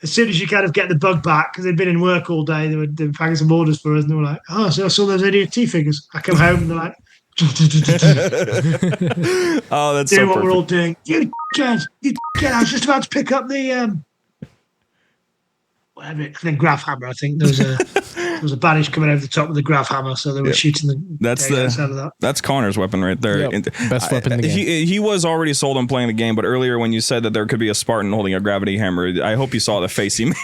As soon as you kind of get the bug back, because they've been in work all day, they were packing some orders for us, and they were like, "Oh, so I saw those ODST figures." I come home and they're like, "Oh, that's doing so what perfect. We're all doing." You I was just about to pick up the whatever it, then Graph Hammer. I think there was a Banish coming over the top of the Graph Hammer, so they were shooting the. That's Connor's weapon right there. Yep. Best weapon in the game. He was already sold on playing the game, but earlier when you said that there could be a Spartan holding a gravity hammer, I hope you saw the face he made.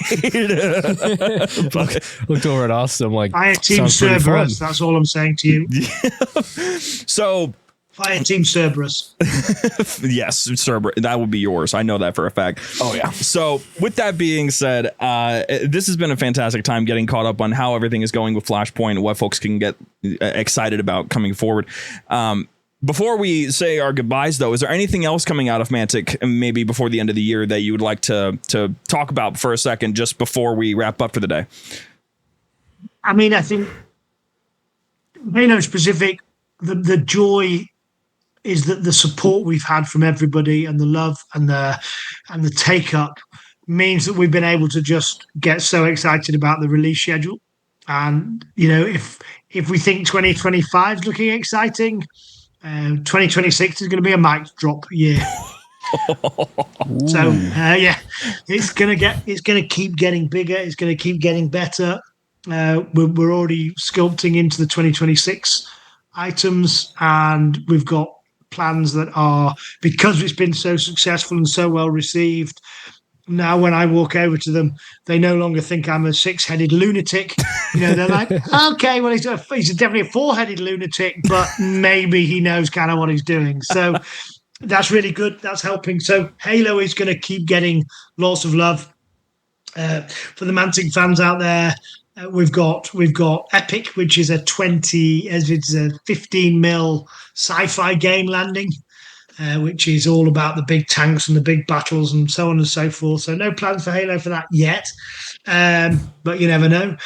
Looked over at us. I'm like, Fire Team Cerberus. That's all I'm saying to you. So. Fire Team Cerberus. Yes, Cerberus. That would be yours. I know that for a fact. Oh, yeah. So with that being said, this has been a fantastic time getting caught up on how everything is going with Flashpoint and what folks can get excited about coming forward. Before we say our goodbyes, though, is there anything else coming out of Mantic maybe before the end of the year that you would like to talk about for a second just before we wrap up for the day? I mean, I think Halo specific, the joy is that the support we've had from everybody and the love and the take up means that we've been able to just get so excited about the release schedule. And if we think 2025 is looking exciting, 2026 is going to be a mic drop year. So it's going to keep getting bigger. It's going to keep getting better. We're already sculpting into the 2026 items, and we've got plans that are, because it's been so successful and so well received, now when I walk over to them, they no longer think I'm a six-headed lunatic. They're like, okay, well, he's definitely a four-headed lunatic, but maybe he knows kind of what he's doing. So that's really good. That's helping. So Halo is going to keep getting lots of love. For the Mantic fans out there, we've got Epic, which is a 15 mil sci-fi game landing, which is all about the big tanks and the big battles and so on and so forth. So no plans for Halo for that yet, but you never know.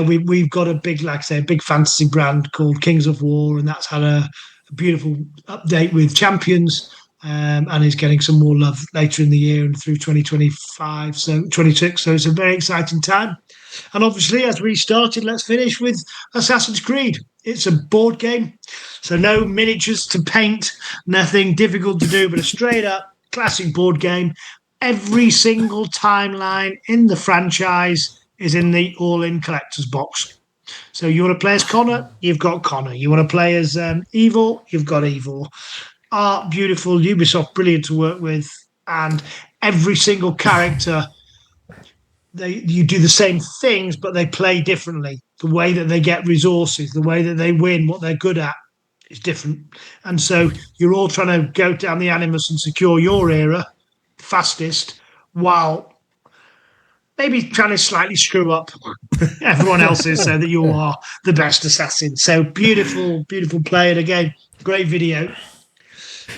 We've got a big, like I say, a big fantasy brand called Kings of War, and that's had a beautiful update with Champions. And is getting some more love later in the year and through 2025, so 26. So it's a very exciting time. And obviously, as we started, let's finish with Assassin's Creed. It's a board game, so no miniatures to paint, nothing difficult to do, but a straight up classic board game. Every single timeline in the franchise is in the all-in collector's box. So you want to play as Connor? You've got Connor. You want to play as Evil? You've got Evil. Art, beautiful, Ubisoft, brilliant to work with, and every single character, you do the same things, but they play differently. The way that they get resources, the way that they win, what they're good at is different. And so you're all trying to go down the Animus and secure your era fastest, while maybe trying to slightly screw up everyone else's so that you are the best assassin. So beautiful, beautiful play. And again, great video.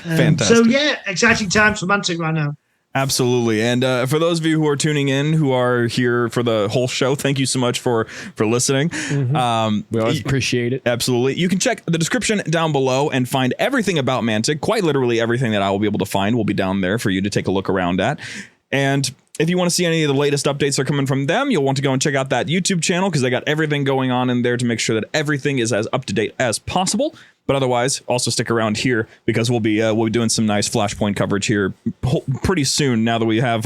Fantastic. So exciting times for Mantic right now. Absolutely. And for those of you who are tuning in, who are here for the whole show, thank you so much for listening. We always appreciate it. Absolutely. You can check the description down below and find everything about Mantic. Quite literally everything that I will be able to find will be down there for you to take a look around at. And If you want to see any of the latest updates that are coming from them, you'll want to go and check out that YouTube channel because they got everything going on in there to make sure that everything is as up to date as possible. But otherwise, also stick around here because we'll be doing some nice Flashpoint coverage here pretty soon. Now that we have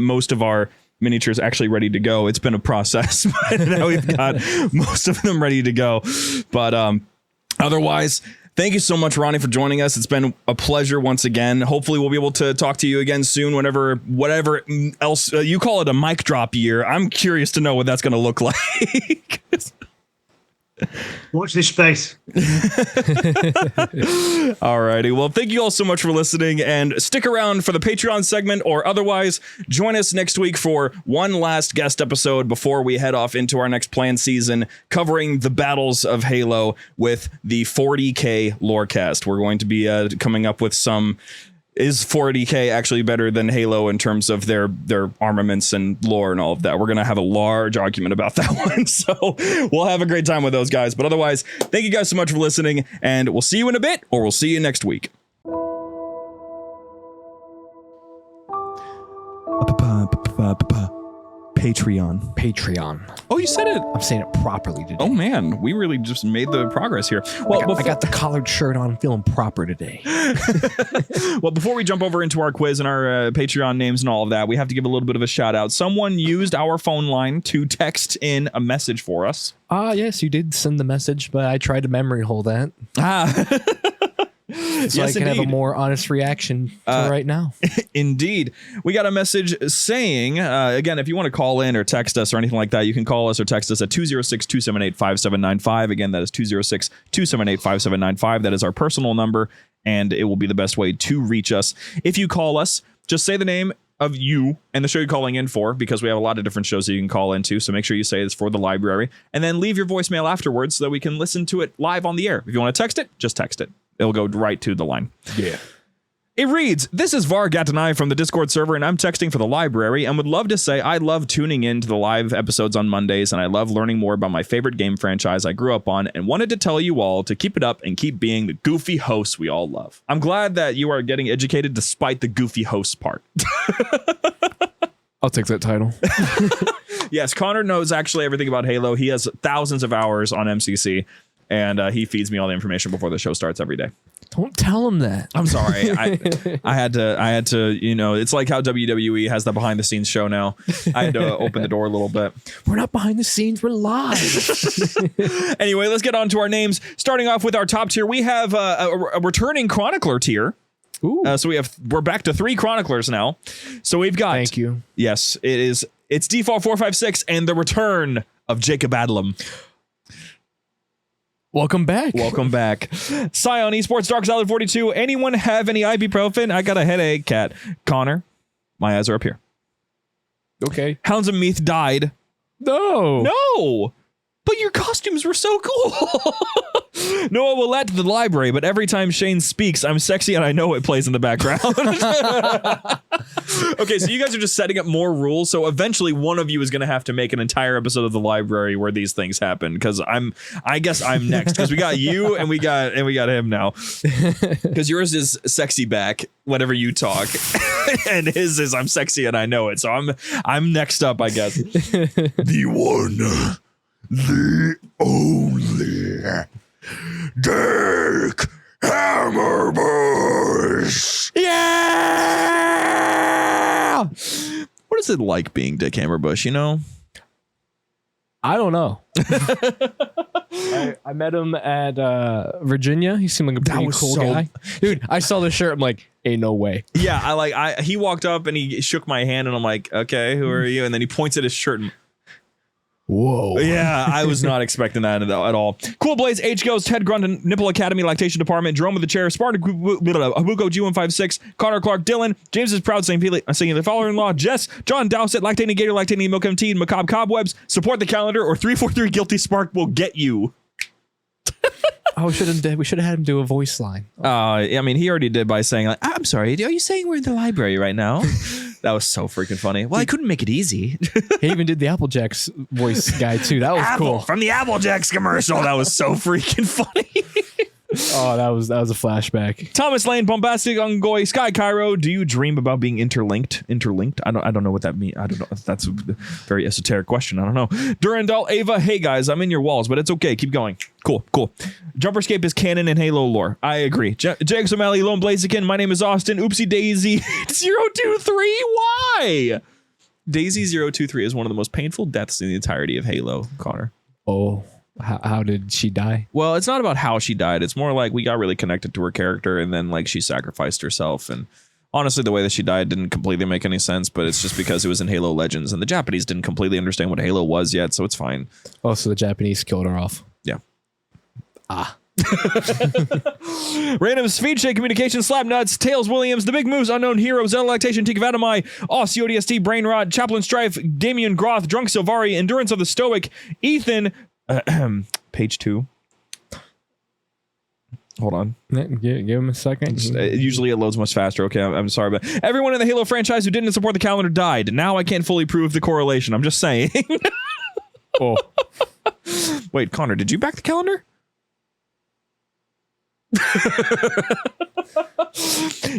most of our miniatures actually ready to go, it's been a process, but now we've got most of them ready to go. But otherwise, thank you so much, Ronnie, for joining us. It's been a pleasure once again. Hopefully, we'll be able to talk to you again soon. Whatever else you call it, a mic drop year. I'm curious to know what that's going to look like. Watch this space. Alrighty. Well, thank you all so much for listening, and stick around for the Patreon segment, or otherwise join us next week for one last guest episode before we head off into our next planned season, covering the battles of Halo with the 40K Lorecast. We're going to be coming up with some. Is 40K actually better than Halo in terms of their armaments and lore and all of that? We're going to have a large argument about that one. So we'll have a great time with those guys. But otherwise, thank you guys so much for listening, and we'll see you in a bit, or we'll see you next week. Patreon. Oh, you said it. I'm saying it properly today. Oh, man. We really just made the progress here. Well, I got the collared shirt on. I'm feeling proper today. Well, before we jump over into our quiz and our Patreon names and all of that, we have to give a little bit of a shout out. Someone used our phone line to text in a message for us. Yes, you did send the message, but I tried to memory hold that. So yes, I can indeed. have a more honest reaction to right now. Indeed. We got a message saying, again, if you want to call in or text us or anything like that, you can call us or text us at 206-278-5795. Again, that is 206-278-5795. That is our personal number, and it will be the best way to reach us. If you call us, just say the name of you and the show you're calling in for, because we have a lot of different shows that you can call into. So make sure you say it's for the library, and then leave your voicemail afterwards so that we can listen to it live on the air. If you want to text it, just text it. It'll go right to the line. Yeah. It reads, "This is Vargat and I from the Discord server, and I'm texting for the library and would love to say I love tuning in to the live episodes on Mondays, and I love learning more about my favorite game franchise I grew up on, and wanted to tell you all to keep it up and keep being the goofy hosts we all love." I'm glad that you are getting educated despite the goofy host part. I'll take that title. Yes, Connor knows actually everything about Halo. He has thousands of hours on MCC, and he feeds me all the information before the show starts every day. Don't tell him that. I'm sorry. I had to, you know, it's like how WWE has the behind the scenes show now. I had to open the door a little bit. We're not behind the scenes. We're live. Anyway, let's get on to our names. Starting off with our top tier, we have a returning chronicler tier. Ooh. So we're back to 3 chroniclers now. So we've got. Thank you. Yes, it's Default 456 and the return of Jacob Adlam. Welcome back. Welcome back. Scion Esports Dark Salad 42. Anyone have any ibuprofen? I got a headache, cat. Connor, my eyes are up here. Okay. Hounds of Meath died. No. No. But your costumes were so cool. Noah Willette to the library, but every time Shane speaks, I'm sexy and I know it plays in the background. Okay, so you guys are just setting up more rules. So eventually one of you is going to have to make an entire episode of the library where these things happen. Because I guess I'm next. Because we got you and we got him now. Because yours is sexy back whenever you talk, and his is I'm sexy and I know it. So I'm next up, I guess. The one, the only, Dick Hammerbush. Yeah. What is it like being Dick Hammerbush? You know. I don't know. I met him at Virginia. He seemed like a pretty cool guy. Dude, I saw the shirt. I'm like, ain't no way. Yeah, he walked up and he shook my hand and I'm like, okay, who are you? And then he points at his shirt and whoa. Yeah, I was not expecting that at all. Cool Blaze, H Goes, Ted Grundon, Nipple Academy, Lactation Department, Jerome of the Chair, Spartan, Abuko G156, Connor Clark, Dylan, James is proud, singing the father-in-law, Jess, John Dowsett, Lactating Gator, Lactating Milk MT, Macabre Cobwebs, support the calendar, or 343 Guilty Spark will get you. Oh, we should have had him do a voice line. I mean, he already did by saying, like, I'm sorry, are you saying we're in the library right now? That was so freaking funny. Well, I couldn't make it easy. He even did the Applejacks voice guy, too. That was cool. From the Applejacks commercial. That was so freaking funny. Oh, that was a flashback. Thomas Lane, Bombastic Ungoy, Sky Cairo. Do you dream about being interlinked? I don't know what that means. I don't know. That's a very esoteric question. I don't know. Durandal, Ava. Hey guys, I'm in your walls, but it's okay. Keep going. Cool. JumperScape is canon in Halo lore. I agree. Jags O'Malley, Lone Blaziken. My name is Austin. Oopsie Daisy 023. Why? Daisy 023 is one of the most painful deaths in the entirety of Halo, Connor. Oh. How did she die? Well, it's not about how she died. It's more like we got really connected to her character, and then like she sacrificed herself. And honestly, the way that she died didn't completely make any sense, but it's just because it was in Halo Legends, and the Japanese didn't completely understand what Halo was yet, so it's fine. Oh, so the Japanese killed her off. Yeah. Ah. Random Speed Shake Communication, Slapnuts, Tails Williams, The Big Moves, Unknown Hero, Zelda Lactation, Tikavatamai, Oss, ODST, Brainrod, Chaplain Strife, Damian Groth, Drunk Silvari, Endurance of the Stoic, Ethan. Page 2. Hold on. Give him a second. Usually it loads much faster. Okay, I'm sorry, but everyone in the Halo franchise who didn't support the calendar died. Now I can't fully prove the correlation. I'm just saying. Oh. Wait, Connor, did you back the calendar?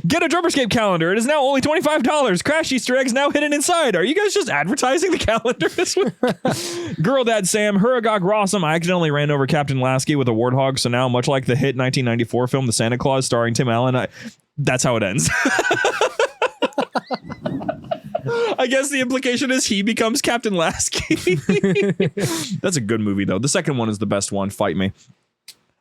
Get a JumperScape calendar. It is now only $25. Crash Easter eggs now hidden inside. Are you guys just advertising the calendar this week? Girl Dad Sam, Huragog Rossum. I accidentally ran over Captain Lasky with a warthog, so now, much like the hit 1994 film The Santa Claus starring Tim Allen, that's how it ends. I guess the implication is he becomes Captain Lasky. That's a good movie, though. The second one is the best one. Fight me.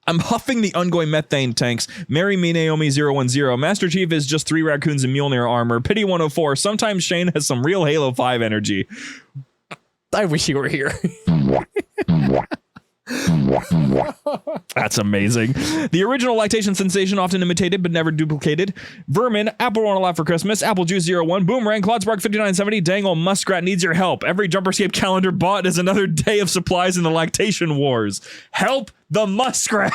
I'm huffing the Ungoy methane tanks. Marry me, Naomi 010. Master Chief is just 3 raccoons in Mjolnir armor. Pity 104. Sometimes Shane has some real Halo 5 energy. I wish you were here. That's amazing. The original lactation sensation, often imitated but never duplicated. Vermin, Apple Want a Lot for Christmas, Apple Juice 01, Boomerang, Clodspark 5970, Dangle, Muskrat needs your help. Every JumperScape calendar bought is another day of supplies in the lactation wars. Help the Muskrat.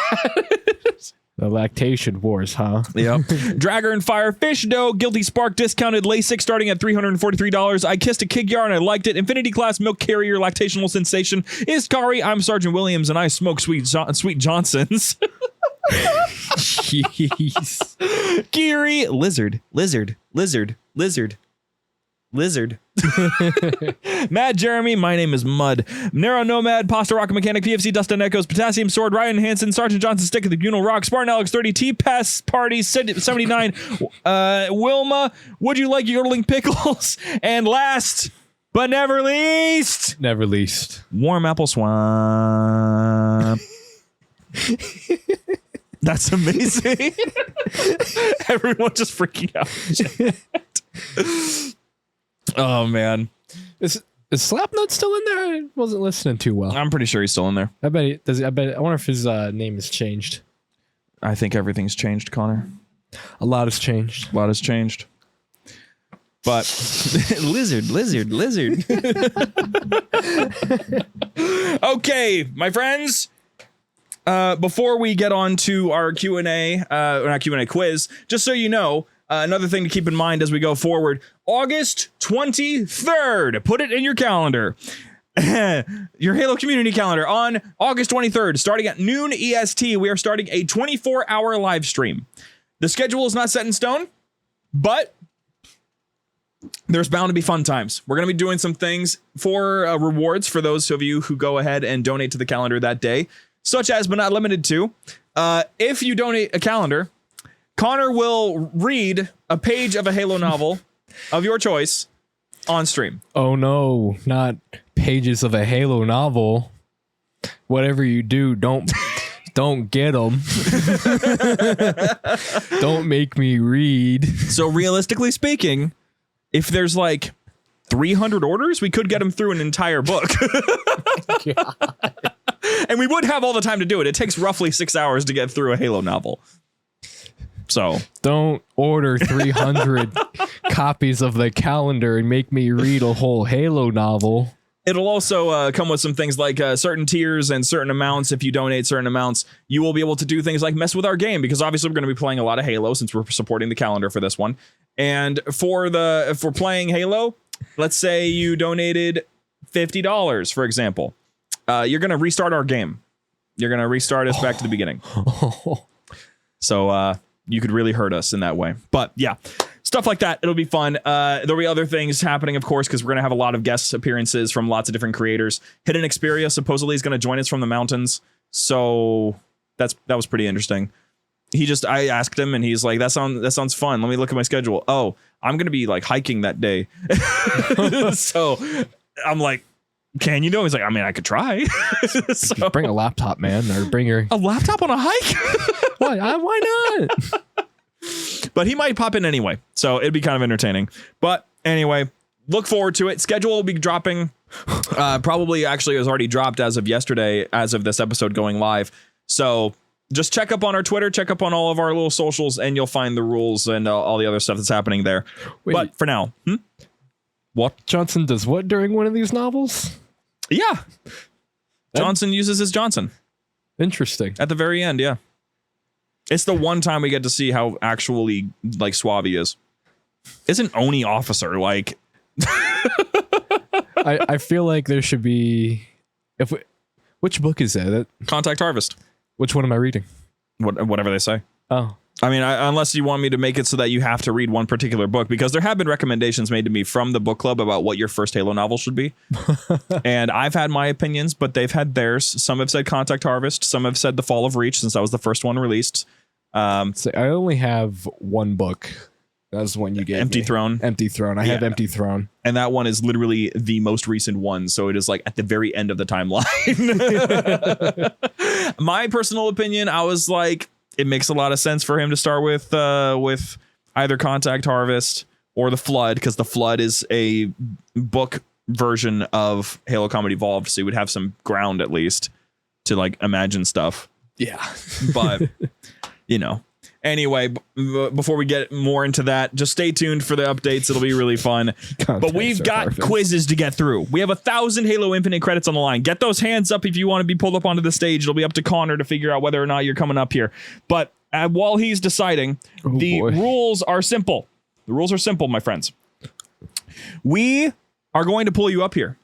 The lactation wars, huh? Yep. Dragger and Fire, Fish Dough, Guilty Spark, discounted LASIK starting at $343. I kissed a Kigyar and I liked it. Infinity Class Milk Carrier lactational sensation. Iskari, I'm Sergeant Williams and I smoke Sweet Johnsons. Jeez. Geary, Lizard. Mad Jeremy, my name is Mud. Narrow Nomad, Pasta Rocket Mechanic, PFC Dustin Echoes, Potassium Sword, Ryan Hansen, Sergeant Johnson Stick of the Gunal Rock, Spartan Alex 30, T-Pass Party 79, Wilma, Would You Like Yodeling Pickles? And last but never least, Warm Apple Swamp. That's amazing. Everyone just freaking out. Oh man, is Slapnut still in there? I wasn't listening too well. I'm pretty sure he's still in there. I bet he does. I wonder if his name has changed. I think everything's changed, Connor. A lot has changed. But lizard. Okay, my friends. Before we get on to our Q&A, not Q&A quiz, just so you know, another thing to keep in mind as we go forward, August 23rd, put it in your calendar. Your Halo community calendar on August 23rd, starting at noon EST, we are starting a 24-hour live stream. The schedule is not set in stone, but there's bound to be fun times. We're going to be doing some things for rewards for those of you who go ahead and donate to the calendar that day, such as, but not limited to, if you donate a calendar, Connor will read a page of a Halo novel of your choice on stream. Oh no, not pages of a Halo novel. Whatever you do, don't get them. Don't make me read. So realistically speaking, if there's like 300 orders, we could get them through an entire book. And we would have all the time to do it. It takes roughly 6 hours to get through a Halo novel. So don't order 300 copies of the calendar and make me read a whole Halo novel. It'll also come with some things like certain tiers and certain amounts. If you donate certain amounts, you will be able to do things like mess with our game, because obviously we're going to be playing a lot of Halo since we're supporting the calendar for this one. And if we're playing Halo, let's say you donated $50, for example, you're going to restart our game. You're going to restart us back to the beginning. So you could really hurt us in that way. But yeah, stuff like that. It'll be fun. There'll be other things happening, of course, because we're going to have a lot of guest appearances from lots of different creators. Hidden Xperia supposedly is going to join us from the mountains. So that was pretty interesting. I asked him and he's like, that sounds fun. Let me look at my schedule. Oh, I'm going to be like hiking that day. So I'm like, can you do? He's like, I mean, I could try. So, bring a laptop, man, or bring a laptop on a hike. Why not? But he might pop in anyway. So it'd be kind of entertaining. But anyway, look forward to it. Schedule will be dropping. Probably actually it was already dropped as of yesterday, as of this episode going live. So just check up on our Twitter, check up on all of our little socials, and you'll find the rules and all the other stuff that's happening there. Wait, but for now, what? Johnson does what during one of these novels? Yeah. Johnson uses his Johnson. Interesting. At the very end, yeah. It's the one time we get to see how actually like suave he is. Isn't Oni officer like? I feel like there should be. Which book is that? Contact Harvest. Which one am I reading? Whatever they say. Oh. I mean, unless you want me to make it so that you have to read one particular book, because there have been recommendations made to me from the book club about what your first Halo novel should be. And I've had my opinions, but they've had theirs. Some have said Contact Harvest. Some have said The Fall of Reach, since that was the first one released. So I only have one book. That's one you gave Empty me. Throne. Empty Throne. I have Empty Throne. And that one is literally the most recent one. So it is like at the very end of the timeline. My personal opinion, I was like, it makes a lot of sense for him to start with either Contact Harvest or The Flood, because The Flood is a book version of Halo Combat Evolved. So you would have some ground at least to like imagine stuff. Yeah. But, you know. Anyway, before we get more into that, just stay tuned for the updates. It'll be really fun. But we've got quizzes to get through. We have 1,000 Halo Infinite credits on the line. Get those hands up if you want to be pulled up onto the stage. It'll be up to Connor to figure out whether or not you're coming up here. But while he's deciding, rules are simple. The rules are simple, my friends. We are going to pull you up here.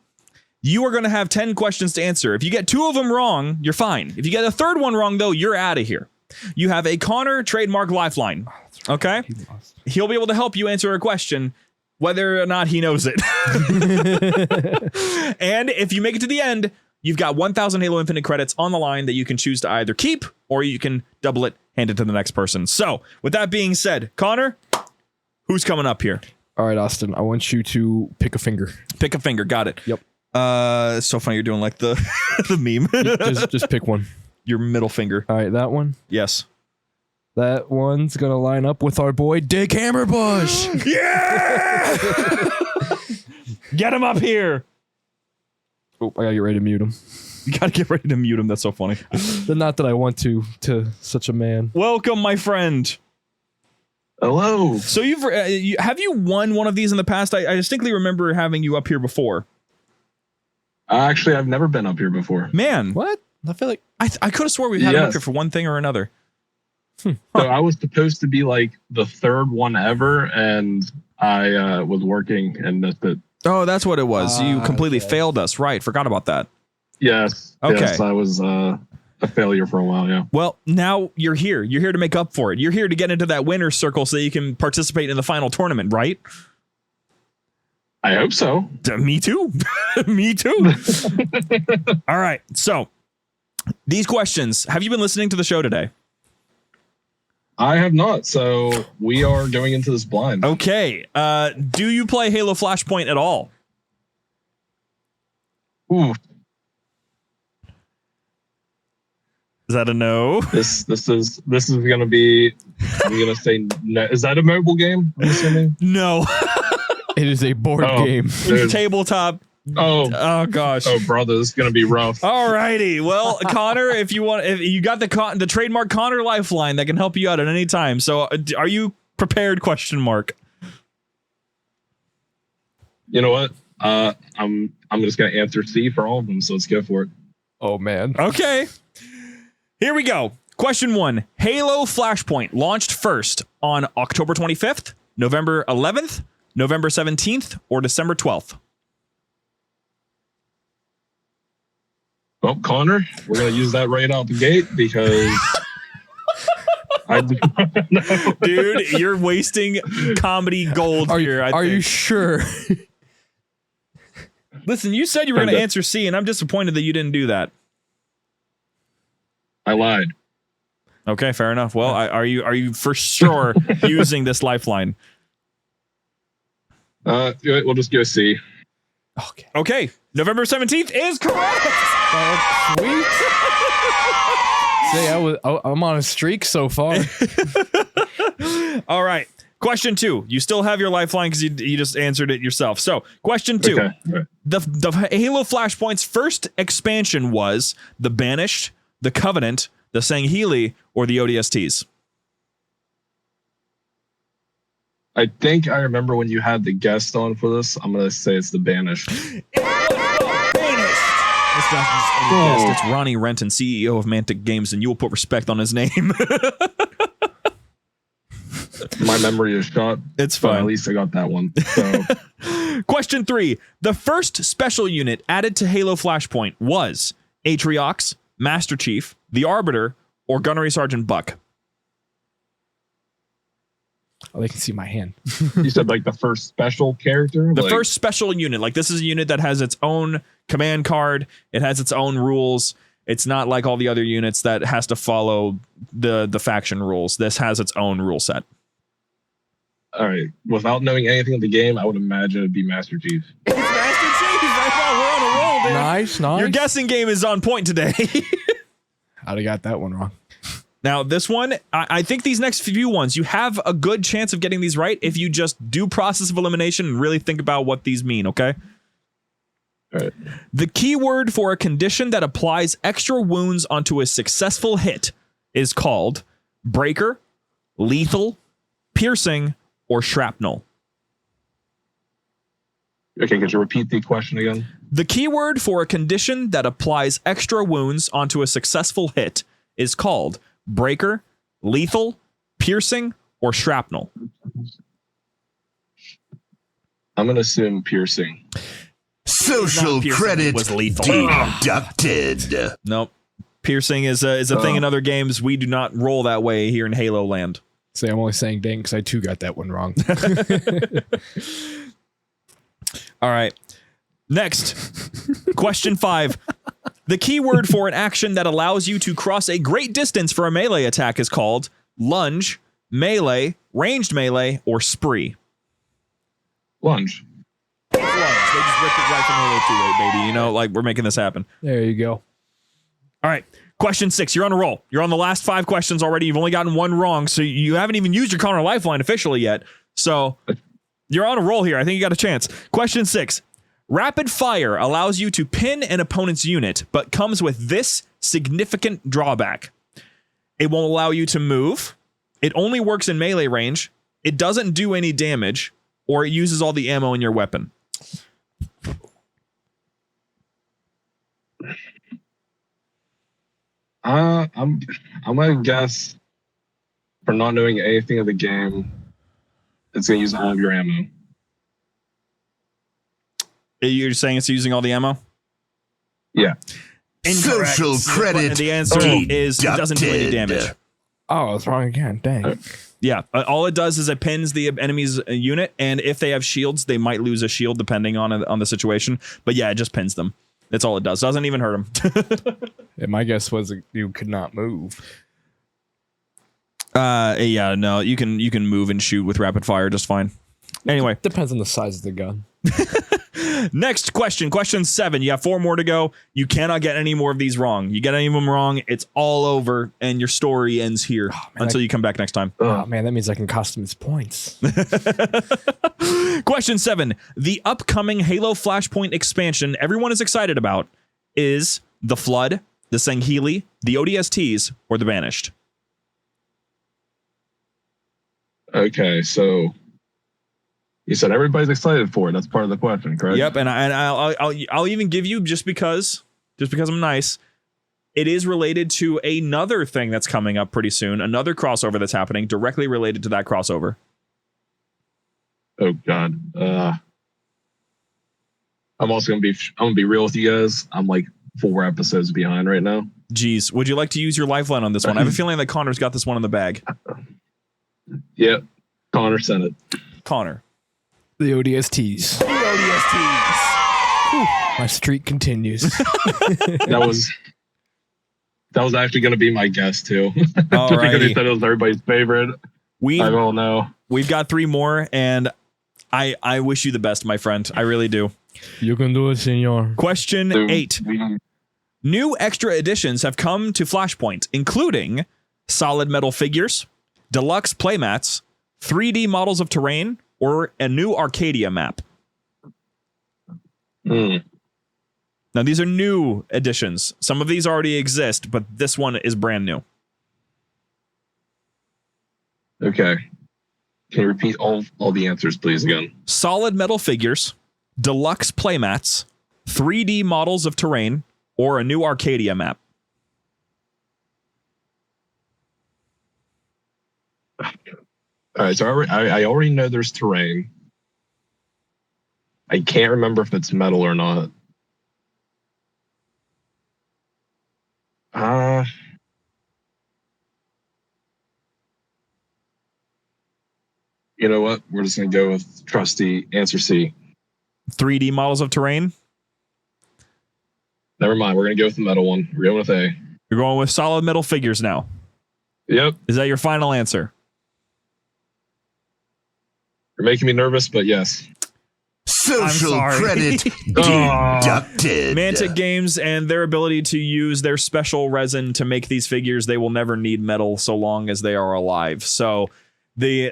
You are going to have 10 questions to answer. If you get 2 of them wrong, you're fine. If you get a third one wrong, though, you're out of here. You have a Connor trademark lifeline. Okay? He'll be able to help you answer a question, whether or not he knows it. And if you make it to the end, you've got 1,000 Halo Infinite credits on the line that you can choose to either keep or you can double it, hand it to the next person. So, with that being said, Connor, who's coming up here? All right, Austin, I want you to pick a finger. Pick a finger. Got it. Yep. It's so funny you're doing like the the meme. just pick one. Your middle finger. All right, that one? Yes. That one's going to line up with our boy Dick Hammerbush. Yeah! Get him up here. Oh, I got to get ready to mute him. You got to get ready to mute him. That's so funny. Not that I want to such a man. Welcome, my friend. Hello. So have you won one of these in the past? I distinctly remember having you up here before. Actually, I've never been up here before. Man. What? I feel like I could have swore we had him up here for one thing or another. So I was supposed to be like the third one ever, and I was working and missed it. Oh, that's what it was. You completely failed us. Right. Forgot about that. Yes. Okay. Yes, I was a failure for a while, yeah. Well, now you're here. You're here to make up for it. You're here to get into that winner's circle so you can participate in the final tournament, right? I hope so. Me too. Me too. All right. So these questions, have you been listening to the show today? I have not, so we are going into this blind. Okay. Do you play Halo Flashpoint at all? Ooh. Is that a no? This is gonna be, I'm gonna say no. Is that a mobile game, I'm assuming? No. it is a board game. Dude. Tabletop. Oh gosh. Oh brother, this is gonna be rough. All righty. Well, Connor, if you got the trademark Connor lifeline that can help you out at any time. So are you prepared? Question mark. You know what? I'm just gonna answer C for all of them, so let's go for it. Oh man. Okay. Here we go. Question 1. Halo Flashpoint launched first on October 25th, November 11th, November 17th, or December 12th? Well, Connor, we're going to use that right out the gate because I do not know. Dude, you're wasting comedy gold here. Are you sure? Listen, you said you were going to answer C, and I'm disappointed that you didn't do that. I lied. Okay, fair enough. Well, are you for sure using this lifeline? We'll just go C. Okay. November 17th is correct. Sweet. See, I'm on a streak so far. All right. Question 2. You still have your lifeline because you just answered it yourself. So, question 2. Okay. Right. The Halo Flashpoint's first expansion was the Banished, the Covenant, the Sangheili, or the ODSTs. I think I remember when you had the guest on for this. I'm gonna say it's the Banished. It's not just any guest. It's Ronnie Renton, CEO of Mantic Games, and you will put respect on his name. My memory is shot. It's but fine. At least I got that one. So Question 3. The first special unit added to Halo Flashpoint was Atriox, Master Chief, the Arbiter, or Gunnery Sergeant Buck. Oh, they can see my hand. you said like the first special character? The first special unit. Like, this is a unit that has its own command card. It has its own rules. It's not like all the other units that has to follow the faction rules. This has its own rule set. All right. Without knowing anything of the game, I would imagine it'd be Master Chief. It's Master Chief. Right now, we're on a roll, dude. Nice. Your guessing game is on point today. I'd have got that one wrong. Now, this one, I think these next few ones, you have a good chance of getting these right if you just do process of elimination and really think about what these mean, okay? All right. The keyword for a condition that applies extra wounds onto a successful hit is called breaker, lethal, piercing, or shrapnel. Okay, could you repeat the question again? The keyword for a condition that applies extra wounds onto a successful hit is called breaker, lethal, piercing, or shrapnel. I'm going to assume piercing. Social credit was lethal. deducted. Nope. Piercing is a thing in other games. We do not roll that way here in Halo Land. Say, I'm only saying dang because I too got that one wrong. All right. Next, question 5. The keyword for an action that allows you to cross a great distance for a melee attack is called lunge, melee, ranged melee, or spree. Lunge. Lunge. They just ripped it right from Halo 2, baby. You know, like, we're making this happen. There you go. All right. Question 6. You're on a roll. You're on the last 5 questions already. You've only gotten one wrong, so you haven't even used your counter lifeline officially yet. So you're on a roll here. I think you got a chance. Question 6. Rapid fire allows you to pin an opponent's unit, but comes with this significant drawback. It won't allow you to move. It only works in melee range. It doesn't do any damage, or it uses all the ammo in your weapon. I'm gonna guess, for not knowing anything of the game, it's gonna use all of your ammo. You're saying it's using all the ammo? Yeah. Incorrect. Social credit And the answer is it doesn't do any damage. Oh, I was wrong again. Dang. Yeah, all it does is it pins the enemy's unit, and if they have shields, they might lose a shield depending on the situation. But yeah, it just pins them. That's all it does. Doesn't even hurt them. Yeah, my guess was you could not move. Yeah, no, you can move and shoot with rapid fire just fine. Anyway, Depends on the size of the gun. next question. Question 7. You have 4 more to go. You cannot get any more of these wrong. You get any of them wrong, it's all over, and your story ends here until you come back next time. Oh man, that means I can customize points. Question 7. The upcoming Halo Flashpoint expansion everyone is excited about is the Flood, the Sangheili, the ODSTs, or the Banished. Okay, so you said everybody's excited for it. That's part of the question, correct? Yep, and I'll even give you just because I'm nice. It is related to another thing that's coming up pretty soon, another crossover that's happening directly related to that crossover. Oh God. I'm gonna be real with you guys. I'm like 4 episodes behind right now. Geez, would you like to use your lifeline on this one? I have a feeling that Connor's got this one in the bag. Yep. Connor sent it. Connor. The ODSTs. The ODSTs. Whew, my streak continues. That was actually going to be my guess too. All Just right. because he said it was everybody's favorite. I don't know. We've got 3 more, and I wish you the best, my friend. I really do. You can do it, senor. Question 8. New extra editions have come to Flashpoint, including solid metal figures, deluxe playmats, 3D models of terrain, or a new Arcadia map. Now, these are new editions. Some of these already exist, but this one is brand new. Okay. Can you repeat all the answers, please, again? Solid metal figures, deluxe playmats, 3D models of terrain, or a new Arcadia map. All right, so I already know there's terrain. I can't remember if it's metal or not. You know what? We're just going to go with trusty answer C. 3D models of terrain? Never mind. We're going to go with the metal one. We're going with A. You're going with solid metal figures now. Yep. Is that your final answer? You're making me nervous, but yes. Social credit Oh. deducted. Mantic Games and their ability to use their special resin to make these figures, they will never need metal so long as they are alive. So the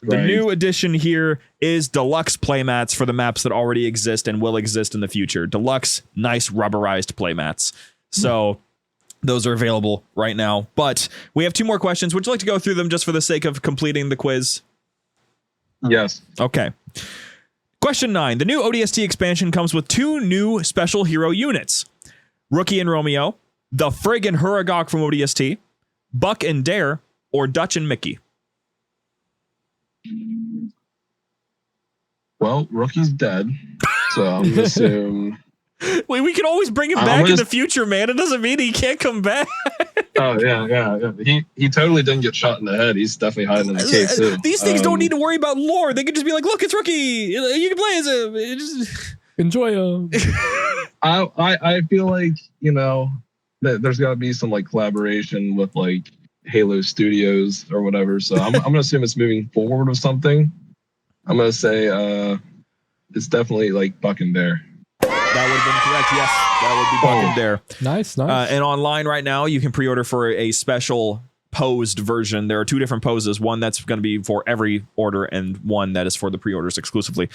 new addition here is deluxe playmats for the maps that already exist and will exist in the future. Deluxe, nice rubberized playmats. So those are available right now. But we have 2 more questions. Would you like to go through them just for the sake of completing the quiz? Yes. Okay. Question 9. The new ODST expansion comes with 2 new special hero units. Rookie and Romeo, the Frigg and Huragog from ODST, Buck and Dare, or Dutch and Mickey. Well, Rookie's dead, so I'm going to assume... Wait, we can always bring him back in the future, man. It doesn't mean he can't come back. Oh, yeah. He totally didn't get shot in the head. He's definitely hiding in the cave, too. These things don't need to worry about lore. They can just be like, look, it's Rookie. You can play as him. Enjoy him. I feel like, that there's got to be some, collaboration with, Halo Studios or whatever. So I'm going to assume it's moving forward with something. I'm going to say it's definitely, Buck and Dare. That would have been correct. Yes, that would be Buck and Dare. Nice. And online right now, you can pre-order for a special posed version. There are 2 different poses. One that's going to be for every order and one that is for the pre-orders exclusively.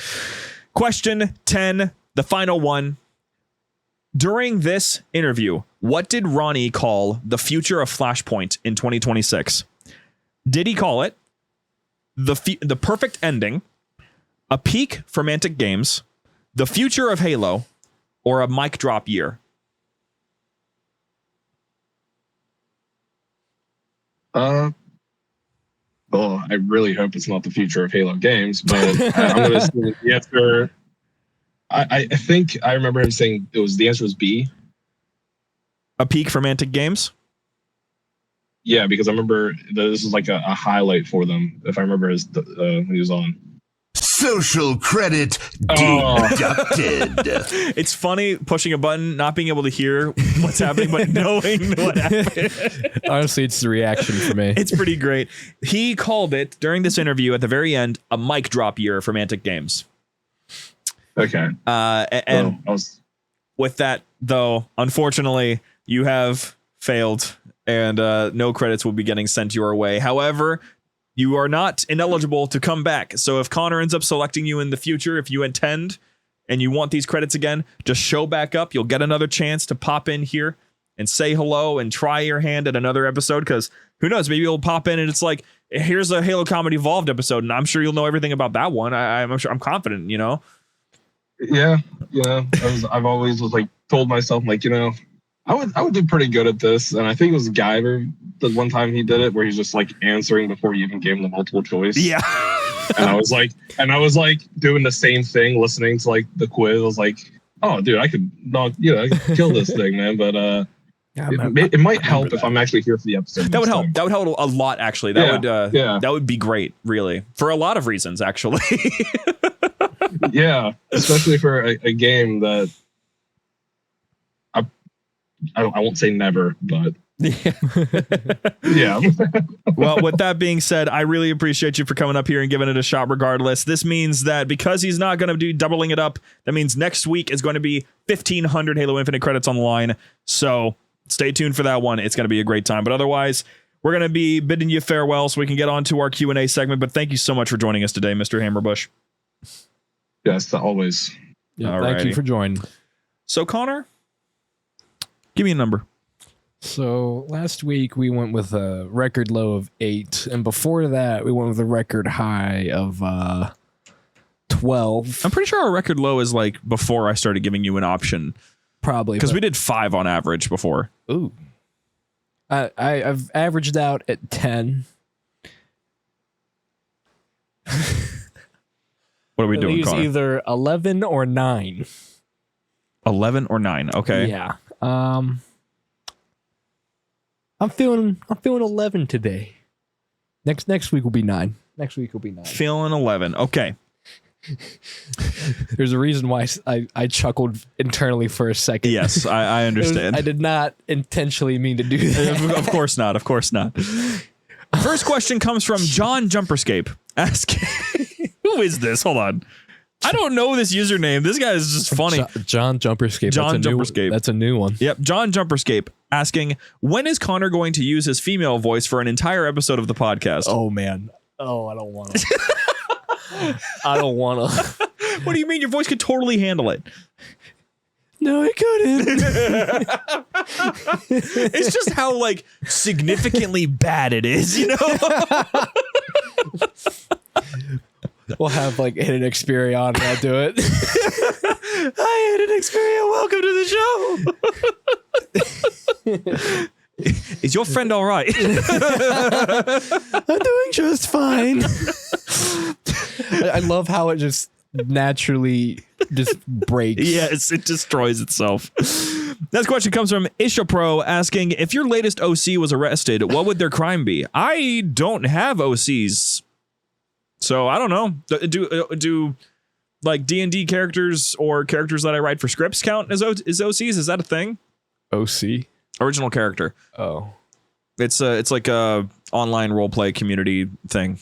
Question 10, the final one. During this interview, what did Ronnie call the future of Flashpoint in 2026? Did he call it the perfect ending, a peak for Mantic Games, the future of Halo, or a mic drop year? Well, I really hope it's not the future of Halo games, but I'm going to assume the answer. I think I remember him saying the answer was B. A peak for Mantic Games? Yeah, because I remember this was a highlight for them, if I remember when he was on. Social credit deducted. It's funny pushing a button, not being able to hear what's happening, but knowing what happened. Honestly, it's the reaction for me. It's pretty great. He called it, during this interview at the very end, a mic drop year for Mantic Games. Okay. With that, though, unfortunately, you have failed, and no credits will be getting sent your way. However, you are not ineligible to come back. So if Connor ends up selecting you in the future, if you intend and you want these credits again, just show back up. You'll get another chance to pop in here and say hello and try your hand at another episode, because who knows, maybe you'll pop in and it's like, here's a Halo Comedy Evolved episode, and I'm sure you'll know everything about that one. I'm confident, Yeah. I've always told myself, I would do pretty good at this. And I think it was Guyver the one time he did it, where he's just answering before you even gave him the multiple choice. Yeah. and I was doing the same thing, listening to the quiz. I was like, oh dude, I could kill this thing, man. But Yeah, It might help if I'm actually here for the episode. That would help. time. That would help a lot, actually. That would be great, really, for a lot of reasons, actually. Yeah, especially for a game that I won't say never, but yeah. Well, with that being said, I really appreciate you for coming up here and giving it a shot regardless. This means that because he's not going to be doubling it up, that means next week is going to be 1,500 Halo Infinite credits on the line. So stay tuned for that one. It's going to be a great time. But otherwise, we're going to be bidding you farewell so we can get on to our Q&A segment. But thank you so much for joining us today, Mr. Hammerbush. Yes, always. Yeah, thank you for joining. So, Connor, give me a number. So last week we went with a record low of 8, and before that we went with a record high of 12. I'm pretty sure our record low is like before I started giving you an option. Probably because we did 5 on average before. Ooh, I've averaged out at 10. What are we doing, It's Connor? either 11 or 9. 11 or 9. Okay. Yeah. I'm feeling 11 today. Next week will be 9. Next week will be 9. Feeling 11. Okay. There's a reason why I chuckled internally for a second. Yes, I understand. I did not intentionally mean to do that. Of course not. Of course not. First question comes from John JumperScape. Asking, who is this? Hold on. I don't know this username. This guy is just funny. John JumperScape. John JumperScape. That's a new one. Yep. John JumperScape asking, when is Connor going to use his female voice for an entire episode of the podcast? Oh, man. Oh, I don't want to. I don't want to. What do you mean? Your voice could totally handle it. No, it couldn't. It's just how like significantly bad it is, you know? We'll have like Hidden Xperia on and I'll do it. Hi, Hidden Xperia. Welcome to the show. Is your friend all right? I'm doing just fine. I love how it just naturally just breaks. Yes, it destroys itself. Next question comes from Isha Pro asking, if your latest OC was arrested, what would their crime be? I don't have OCs, so I don't know. Do like D&D characters or characters that I write for scripts count as OCs? Is that a thing? OC? Original character. Oh. It's like a online roleplay community thing.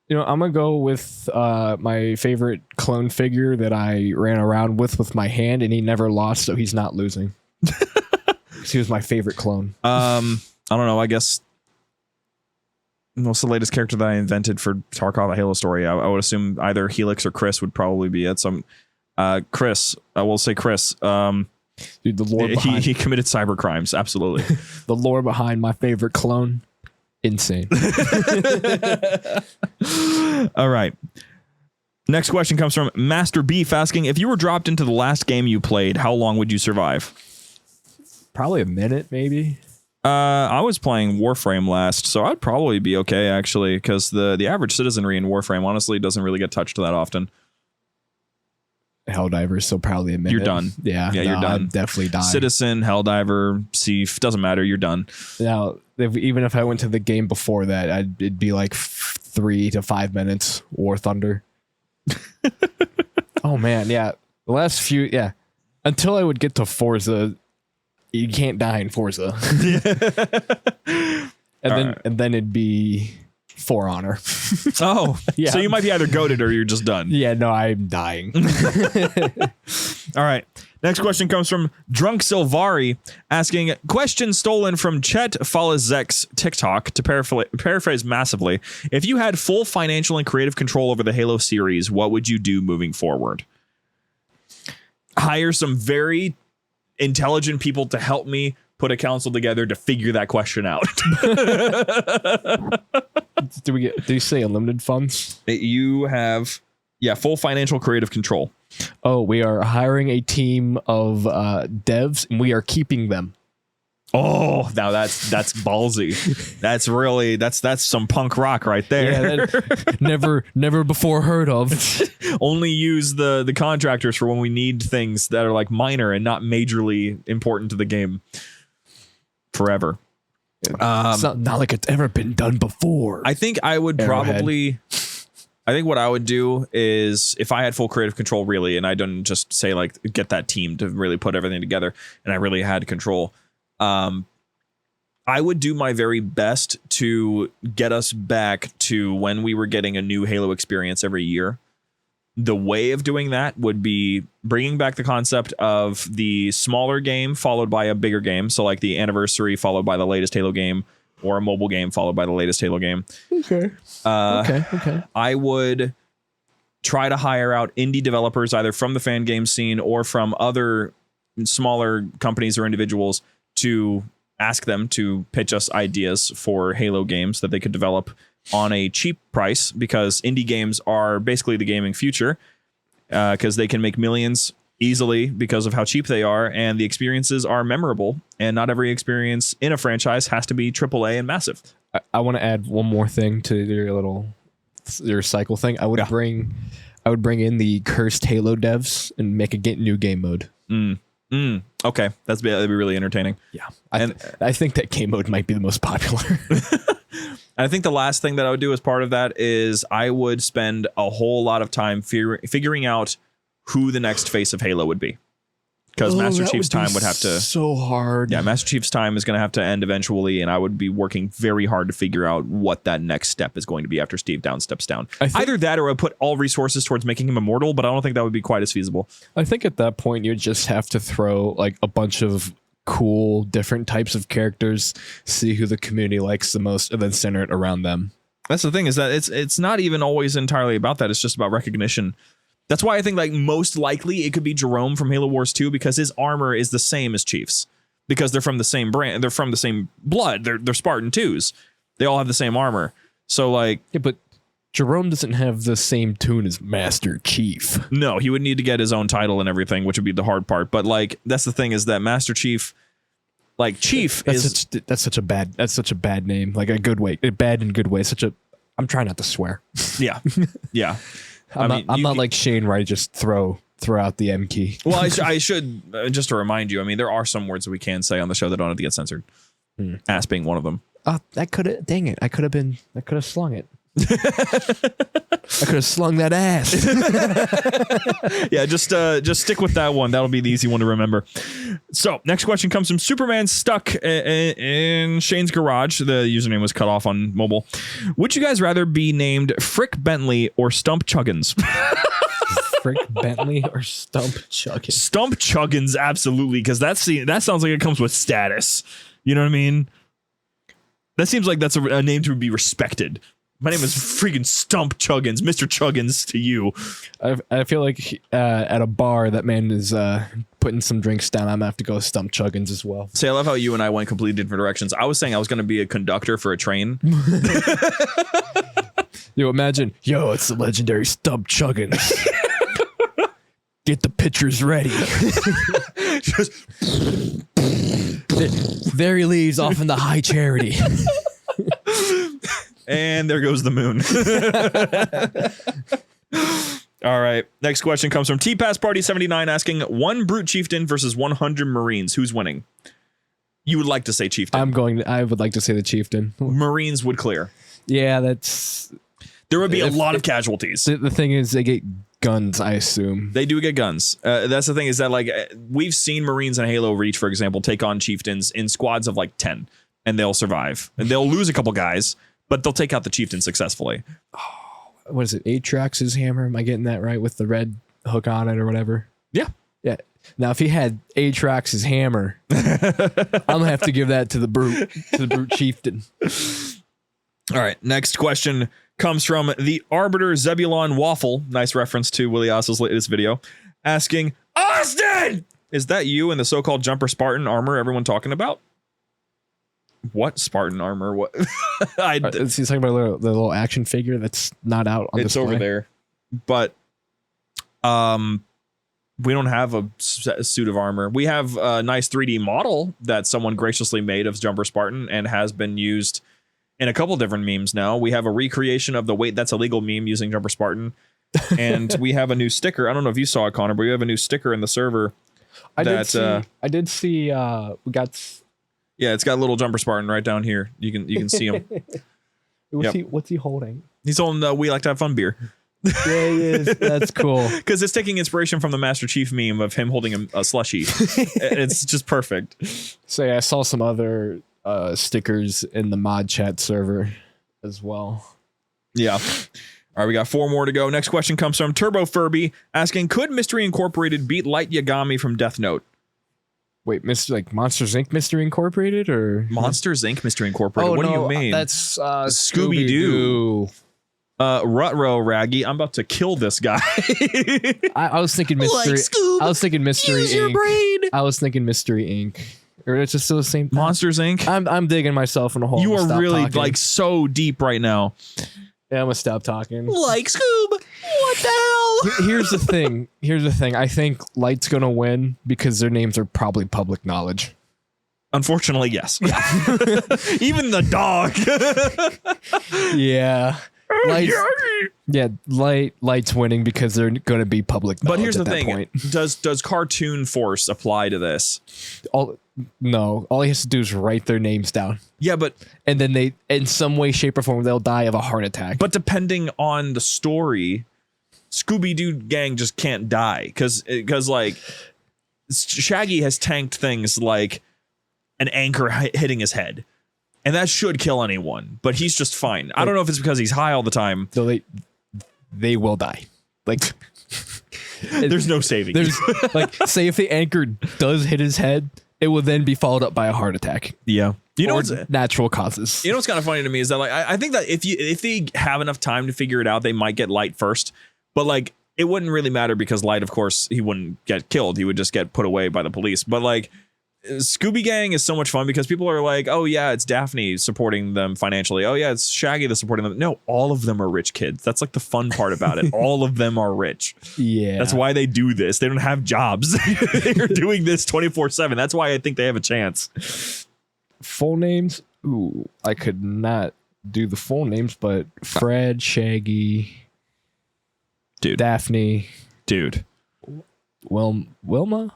You know, I'm going to go with my favorite clone figure that I ran around with my hand, and he never lost, so he's not losing. He was my favorite clone. I don't know. I guess what's the latest character that I invented for Tarkov, a Halo story? I would assume either Helix or Chris would probably be it. So Chris, I will say Chris. Dude, the lore behind he committed cyber crimes. Absolutely. the lore behind my favorite clone. Insane. All right. Next question comes from Master Beef asking, if you were dropped into the last game you played, how long would you survive? Probably a minute, maybe. I was playing Warframe last, so I'd probably be okay, actually, because the average citizenry in Warframe honestly doesn't really get touched that often. Helldiver, so probably a minute. You're done. Yeah, you're done. I'd definitely die. Citizen, Helldiver, Thief, doesn't matter. You're done. Now, even if I went to the game before that, it'd be like 3 to 5 minutes. War Thunder. Oh man, yeah. The last few, yeah. Until I would get to Forza, you can't die in Forza. and then it'd be For Honor. Oh, yeah. So you might be either goated or you're just done. Yeah, no, I'm dying. All right. Next question comes from Drunk Silvari asking, question stolen from Chet Falazek's TikTok, to paraphrase massively. If you had full financial and creative control over the Halo series, what would you do moving forward? Hire some very intelligent people to help me put a council together to figure that question out. Do you say unlimited funds? You have, full financial creative control. Oh, we are hiring a team of devs, and we are keeping them. Oh, now that's ballsy. That's some punk rock right there. Yeah, never before heard of. Only use the contractors for when we need things that are like minor and not majorly important to the game. Forever. It's not like it's ever been done before. I think I would probably. I think what I would do is if I had full creative control, really, and I don't just say like get that team to really put everything together, and I really had control. I would do my very best to get us back to when we were getting a new Halo experience every year. The way of doing that would be bringing back the concept of the smaller game followed by a bigger game. So like the anniversary followed by the latest Halo game, or a mobile game followed by the latest Halo game. Okay. Okay. I would try to hire out indie developers either from the fan game scene or from other smaller companies or individuals to ask them to pitch us ideas for Halo games that they could develop on a cheap price, because indie games are basically the gaming future, because they can make millions easily because of how cheap they are, and the experiences are memorable, and not every experience in a franchise has to be AAA and massive. I want to add one more thing to your cycle thing. I would bring in the cursed Halo devs and make a new game mode. Okay, that'd be really entertaining. Yeah, I think that game mode might be the most popular. I think the last thing that I would do as part of that is I would spend a whole lot of time figuring out who the next face of Halo would be. Because Master Chief's time would have to... So hard. Yeah, Master Chief's time is going to have to end eventually, and I would be working very hard to figure out what that next step is going to be after Steve Downs steps down. Either that or I put all resources towards making him immortal, but I don't think that would be quite as feasible. I think at that point you just have to throw like a bunch of cool different types of characters, see who the community likes the most, and then center it around them. That's the thing, is that it's not even always entirely about that. It's just about recognition. That's why I think like most likely it could be Jerome from Halo Wars 2, because his armor is the same as Chief's, because they're from the same brand, they're from the same blood, they're Spartan 2s. They all have the same armor. So like, yeah, but Jerome doesn't have the same tune as Master Chief. No, he would need to get his own title and everything, which would be the hard part. But like, that's the thing, is that Master Chief, like Chief that's such a bad name, like a good way, bad in good way. I'm trying not to swear. Yeah, yeah. I'm not like Shane, where I just throw out the M key. Well, I should just to remind you. I mean, there are some words that we can say on the show that don't have to get censored. Ass being one of them. That could have. Dang it! I could have slung it. I could have slung that ass. Yeah, just stick with that one. That'll be the easy one to remember. So, next question comes from Superman Stuck in Shane's Garage. The username was cut off on mobile. Would you guys rather be named Frick Bentley or Stump Chuggins? Frick Bentley or Stump Chuggins? Stump Chuggins, absolutely, because that sounds like it comes with status. You know what I mean? That seems like that's a name to be respected. My name is freaking Stump Chuggins, Mr. Chuggins to you. I feel like at a bar, that man is putting some drinks down. I'm going to have to go Stump Chuggins as well. See, I love how you and I went completely different directions. I was saying I was going to be a conductor for a train. Imagine, it's the legendary Stump Chuggins. Get the pitchers ready. There he leaves off in the high charity. And there goes the moon. All right. Next question comes from T-Pass Party 79 asking, 1 Brute Chieftain versus 100 Marines. Who's winning? You would like to say Chieftain. I would like to say the Chieftain. Marines would clear. Yeah, there would be a lot of casualties. The thing is, they get guns, I assume. They do get guns. That's the thing, is that like we've seen Marines in Halo Reach, for example, take on Chieftains in squads of like 10, and they'll survive. And they'll lose a couple guys, but they'll take out the Chieftain successfully. Oh, what is it? Atrax's hammer? Am I getting that right with the red hook on it or whatever? Yeah. Yeah. Now, if he had Atrax's hammer, I'm gonna have to give that to the brute Chieftain. All right. Next question comes from the Arbiter Zebulon Waffle. Nice reference to Willie Osso's latest video. Asking, Austin! Is that you in the so-called Jumper Spartan armor everyone talking about? What Spartan armor? What? He's talking about the little action figure that's not out on display. It's over there. But We don't have a suit of armor. We have a nice 3D model that someone graciously made of Jumper Spartan and has been used in a couple different memes now. We have a recreation of the Wait That's Illegal meme using Jumper Spartan. And we have a new sticker. I don't know if you saw it, Connor, but we have a new sticker in the server. I did see. We got. Yeah, it's got little Jumper Spartan right down here. You can see him. What's he holding? He's holding the We Like to Have Fun beer. Yeah, he is. That's cool. Because it's taking inspiration from the Master Chief meme of him holding a slushie. It's just perfect. So yeah, I saw some other stickers in the mod chat server as well. Yeah. All right, we got 4 more to go. Next question comes from Turbo Furby asking, could Mystery Incorporated beat Light Yagami from Death Note? Wait, like Monsters Inc. Mystery Incorporated or Monsters Inc. Mystery Incorporated? What do you mean? That's Scooby-Doo. Rutro Raggy, I'm about to kill this guy. I was thinking Mystery. I was thinking Mystery Use Inc. your brain. I was thinking Mystery Inc. Or it's just still the same thing. Monsters Inc. I'm digging myself in a hole. You are really talking. like so deep right now. Yeah, I'm gonna stop talking. Like Scoob. What the hell? Here's the thing. I think Light's gonna win because their names are probably public knowledge. Unfortunately, yes. Even the dog. Yeah. Light's winning because they're going to be public knowledge. But here's the thing: point. does Cartoon Force apply to this? No. All he has to do is write their names down. Yeah, but and then they, in some way, shape, or form, they'll die of a heart attack. But depending on the story, Scooby-Doo gang just can't die because like Shaggy has tanked things like an anchor hitting his head. And that should kill anyone, but he's just fine. I don't know if it's because he's high all the time. So they will die. Like there's no saving. There's like, say if the anchor does hit his head, it will then be followed up by a heart attack. Yeah. You know what's natural causes. You know what's kind of funny to me is that like I think that if they have enough time to figure it out, they might get Light first. But like it wouldn't really matter because Light, of course, he wouldn't get killed. He would just get put away by the police. But like Scooby Gang is so much fun because people are like, oh yeah, it's Daphne supporting them financially. Oh yeah, it's Shaggy that's supporting them. No, all of them are rich kids. That's like the fun part about it. All of them are rich. Yeah. That's why they do this. They don't have jobs. They're doing this 24/7. That's why I think they have a chance. Full names? Ooh, I could not do the full names, but Fred, Shaggy, dude, Daphne, dude. Velma.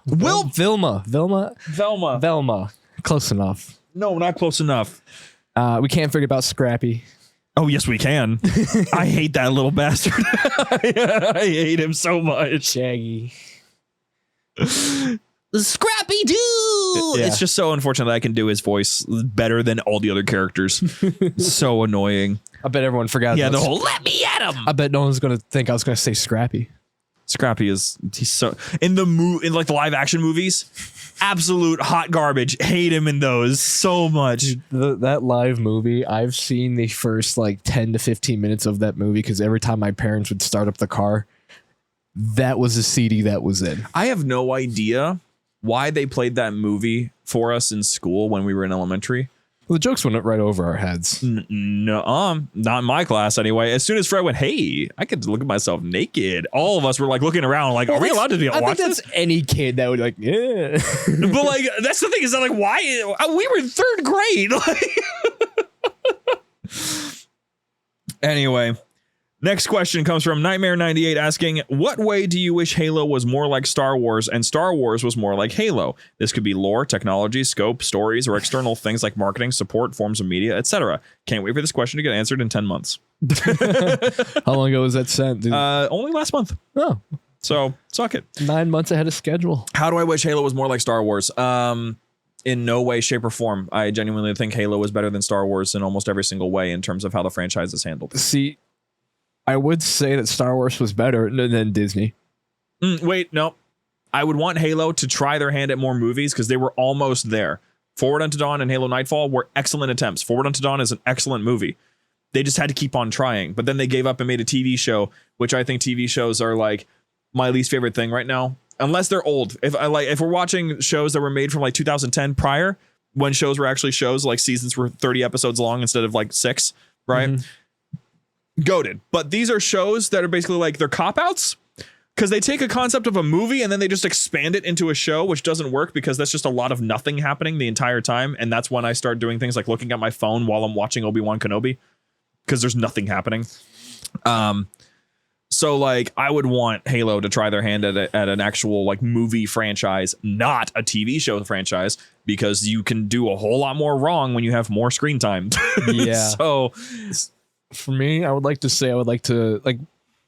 Close enough. No, not close enough. We can't forget about Scrappy. Oh, yes, we can. I hate that little bastard. I hate him so much. Shaggy. Scrappy Doo. Yeah. It's just so unfortunate that I can do his voice better than all the other characters. So annoying. I bet everyone forgot. Yeah, the whole "let me at him." I bet no one's gonna think I was gonna say Scrappy. Scrappy he's so in like the live action movies, absolute hot garbage. Hate him in those so much. Dude, that live movie, I've seen the first like 10 to 15 minutes of that movie because every time my parents would start up the car, that was the CD that was in. I have no idea why they played that movie for us in school when we were in elementary. Well, the jokes went right over our heads. No, not in my class anyway. As soon as Fred went, hey, I could look at myself naked. All of us were like looking around like, are we allowed to watch this? I think that's any kid that would like, yeah. But like, that's the thing is that like, why? We were in 3rd grade. Anyway, next question comes from Nightmare98 asking, what way do you wish Halo was more like Star Wars and Star Wars was more like Halo? This could be lore, technology, scope, stories, or external things like marketing, support, forms of media, etc. Can't wait for this question to get answered in 10 months. How long ago was that sent? Dude? Only last month. Oh. So, suck it. 9 months ahead of schedule. How do I wish Halo was more like Star Wars? In no way, shape, or form. I genuinely think Halo was better than Star Wars in almost every single way in terms of how the franchise is handled. See, I would say that Star Wars was better than Disney. Wait, no. I would want Halo to try their hand at more movies because they were almost there. Forward Unto Dawn and Halo Nightfall were excellent attempts. Forward Unto Dawn is an excellent movie. They just had to keep on trying. But then they gave up and made a TV show, which I think TV shows are like my least favorite thing right now. Unless they're old. If we're watching shows that were made from like 2010 prior, when shows were actually shows, like seasons were 30 episodes long instead of like 6, right? Goated. But these are shows that are basically like they're cop-outs. Because they take a concept of a movie and then they just expand it into a show, which doesn't work because that's just a lot of nothing happening the entire time. And that's when I start doing things like looking at my phone while I'm watching Obi-Wan Kenobi because there's nothing happening. So like I would want Halo to try their hand at an actual like movie franchise, not a TV show franchise, because you can do a whole lot more wrong when you have more screen time. Yeah. So for me, I would like to like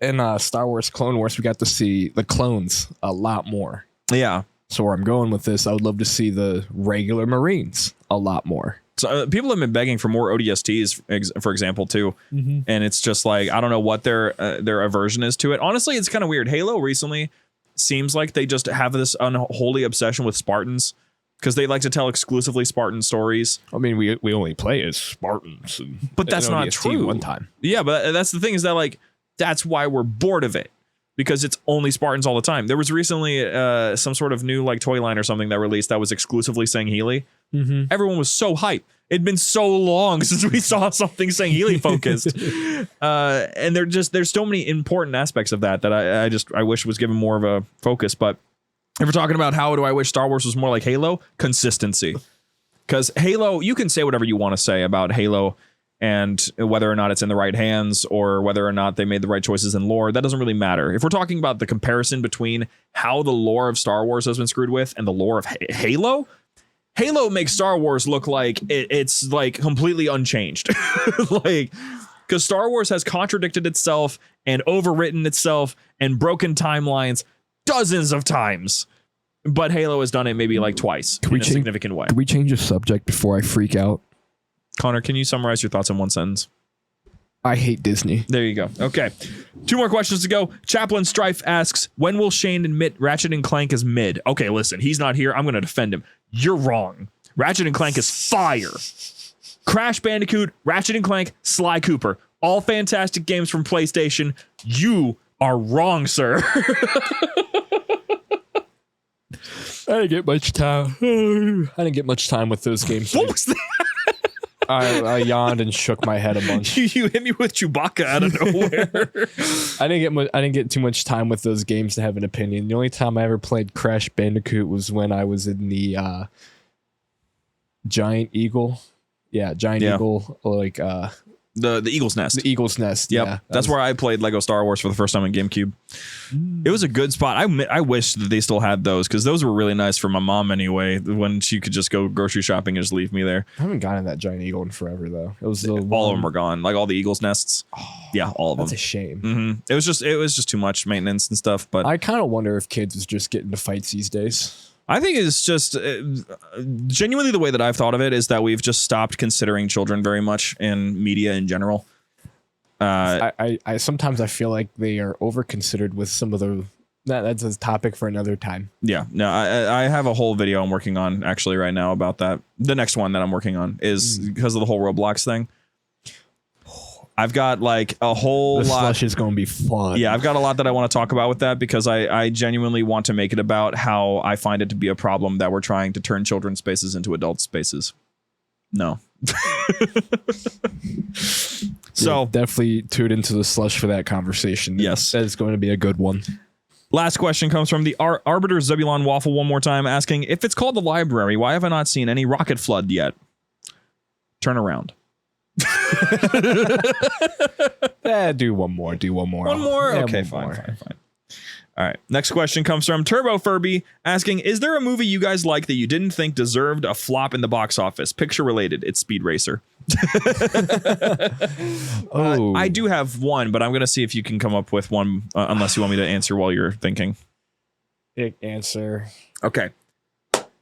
in Star Wars Clone Wars, we got to see the clones a lot more. Yeah. So where I'm going with this, I would love to see the regular Marines a lot more. So people have been begging for more ODSTs, for example, too. Mm-hmm. And it's just like, I don't know what their aversion is to it. Honestly, it's kind of weird. Halo recently seems like they just have this unholy obsession with Spartans because they like to tell exclusively Spartan stories. I mean, we only play as Spartans. But that's not true. One time. Yeah, but that's the thing is that like, that's why we're bored of it. Because it's only Spartans all the time. There was recently some sort of new like toy line or something that released that was exclusively saying Healy. Mm-hmm. Everyone was so hyped. It'd been so long since we saw something saying Healy focused. And there's so many important aspects of that I wish was given more of a focus. But if we're talking about how do I wish Star Wars was more like Halo, consistency. Because Halo, you can say whatever you want to say about Halo and whether or not it's in the right hands or whether or not they made the right choices in lore, that doesn't really matter. If we're talking about the comparison between how the lore of Star Wars has been screwed with and the lore of Halo makes Star Wars look like it's like completely unchanged. Like, because Star Wars has contradicted itself and overwritten itself and broken timelines dozens of times. But Halo has done it maybe like twice in a significant way. Can we change the subject before I freak out? Connor, can you summarize your thoughts in one sentence? I hate Disney. There you go. Okay. 2 more questions to go. Chaplain Strife asks, when will Shane admit Ratchet and Clank is mid? Okay, listen, he's not here. I'm going to defend him. You're wrong. Ratchet and Clank is fire. Crash Bandicoot, Ratchet and Clank, Sly Cooper. All fantastic games from PlayStation. You are wrong, sir. I didn't get much time with those games. What was that? I yawned and shook my head a bunch. You hit me with Chewbacca out of nowhere. I didn't get too much time with those games to have an opinion. The only time I ever played Crash Bandicoot was when I was in the Giant Eagle. Yeah, Eagle, like the Eagle's Nest. The Eagle's Nest. Yep. Yeah, That's where I played Lego Star Wars for the first time in GameCube. It was a good spot. I wish that they still had those because those were really nice for my mom anyway, when she could just go grocery shopping and just leave me there. I haven't gotten that Giant Eagle in forever though. It was all of them were gone, like all the Eagle's nests. Yeah, all of them. That's a shame. Mm-hmm. It was just too much maintenance and stuff. But I kind of wonder if kids is just getting into fights these days. I think it's just genuinely the way that I've thought of it is that we've just stopped considering children very much in media in general. I sometimes I feel like they are over considered with some of the. That's a topic for another time. Yeah, no, I have a whole video I'm working on actually right now about that. The next one that I'm working on is because of the whole Roblox thing. I've got like a whole lot. Slush is going to be fun. Yeah, I've got a lot that I want to talk about with that because I genuinely want to make it about how I find it to be a problem that we're trying to turn children's spaces into adult spaces. No. So yeah, definitely tune into the Slush for that conversation. Yes. That is going to be a good one. Last question comes from the Arbiter Zebulon Waffle one more time asking, if it's called the library, why have I not seen any rocket flood yet? Turn around. Do one more. One more? Yeah, okay, fine. All right. Next question comes from Turbo Furby asking, is there a movie you guys like that you didn't think deserved a flop in the box office? Picture related. It's Speed Racer. I do have one, but I'm going to see if you can come up with one, unless you want me to answer while you're thinking. Answer. Okay.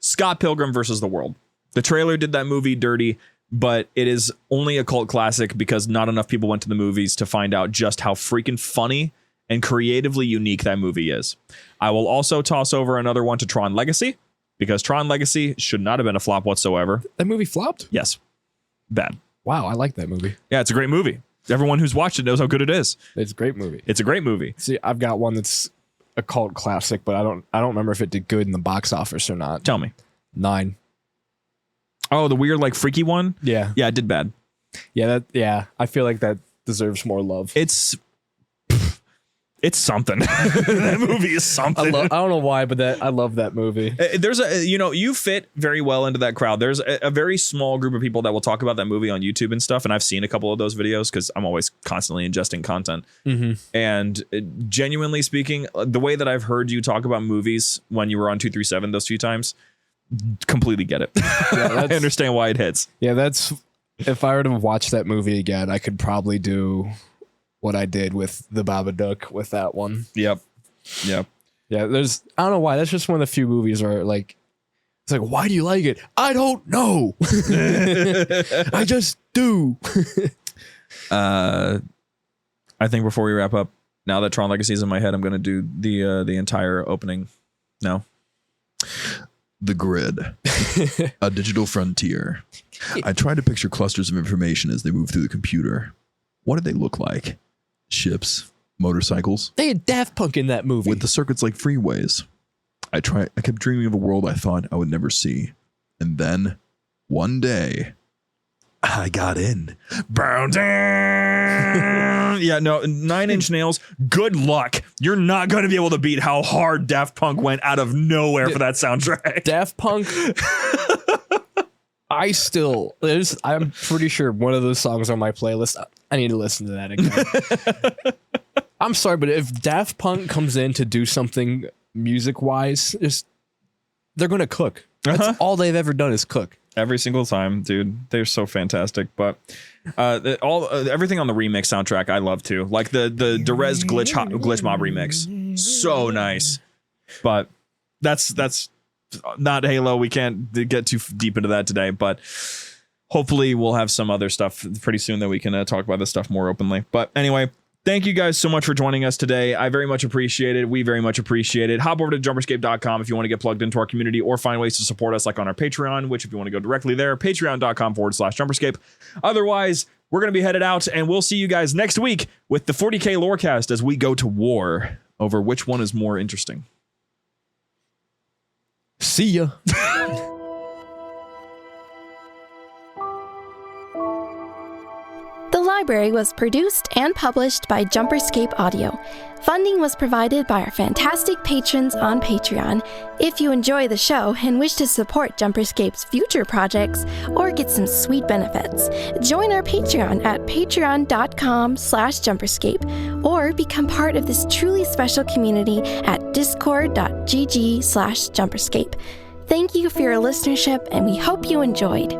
Scott Pilgrim versus the World. The trailer did that movie dirty, but it is only a cult classic because not enough people went to the movies to find out just how freaking funny and creatively unique that movie is. I will also toss over another one to Tron Legacy, because Tron Legacy should not have been a flop whatsoever. That movie flopped? Yes. Bad. Wow, I like that movie. Yeah, it's a great movie. Everyone who's watched it knows how good it is. It's a great movie. It's a great movie. See, I've got one that's a cult classic, but I don't remember if it did good in the box office or not. Tell me. 9. Oh, the weird, like, freaky one? Yeah. Yeah, it did bad. Yeah, I feel like that deserves more love. It's It's something. That movie is something. I don't know why, but I love that movie. There's you fit very well into that crowd. There's a very small group of people that will talk about that movie on YouTube and stuff. And I've seen a couple of those videos because I'm always constantly ingesting content. And genuinely speaking, the way that I've heard you talk about movies when you were on 237 those few times, completely get it. I understand why it hits. Yeah, if I were to watch that movie again, I could probably do what I did with the Babadook with that one. Yep. Yeah, I don't know why. That's just one of the few movies where like, it's like, why do you like it? I don't know. I just do. I think before we wrap up, now that Tron Legacy is in my head, I'm going to do the entire opening now. The grid, a digital frontier. I tried to picture clusters of information as they move through the computer. What did they look like? Ships, motorcycles. They had Daft Punk in that movie. With the circuits like freeways. I kept dreaming of a world I thought I would never see. And then, one day, I got in. Bow down. Yeah, no, 9 Inch Nails, good luck. You're not going to be able to beat how hard Daft Punk went out of nowhere for that soundtrack. Daft Punk... I'm pretty sure one of those songs on my playlist, I need to listen to that again. I'm sorry, but if Daft Punk comes in to do something music-wise, they're going to cook. That's all they've ever done is cook. Every single time, dude. They're so fantastic. But everything on the remix soundtrack, I love too. Like the Derez Glitch Mob remix. So nice. But that's not Halo. We can't get too deep into that today, but hopefully we'll have some other stuff pretty soon that we can talk about this stuff more openly. But anyway, thank you guys so much for joining us today. I very much appreciate it. We very much appreciate it. Hop over to JumperScape.com if you want to get plugged into our community or find ways to support us like on our Patreon, which if you want to go directly there, patreon.com/JumperScape. Otherwise, we're going to be headed out and we'll see you guys next week with the 40K Lorecast as we go to war over which one is more interesting. See ya. The library was produced and published by JumperScape Audio. Funding was provided by our fantastic patrons on Patreon. If you enjoy the show and wish to support JumperScape's future projects or get some sweet benefits, join our Patreon at patreon.com/JumperScape or become part of this truly special community at discord.gg/JumperScape. Thank you for your listenership, and we hope you enjoyed.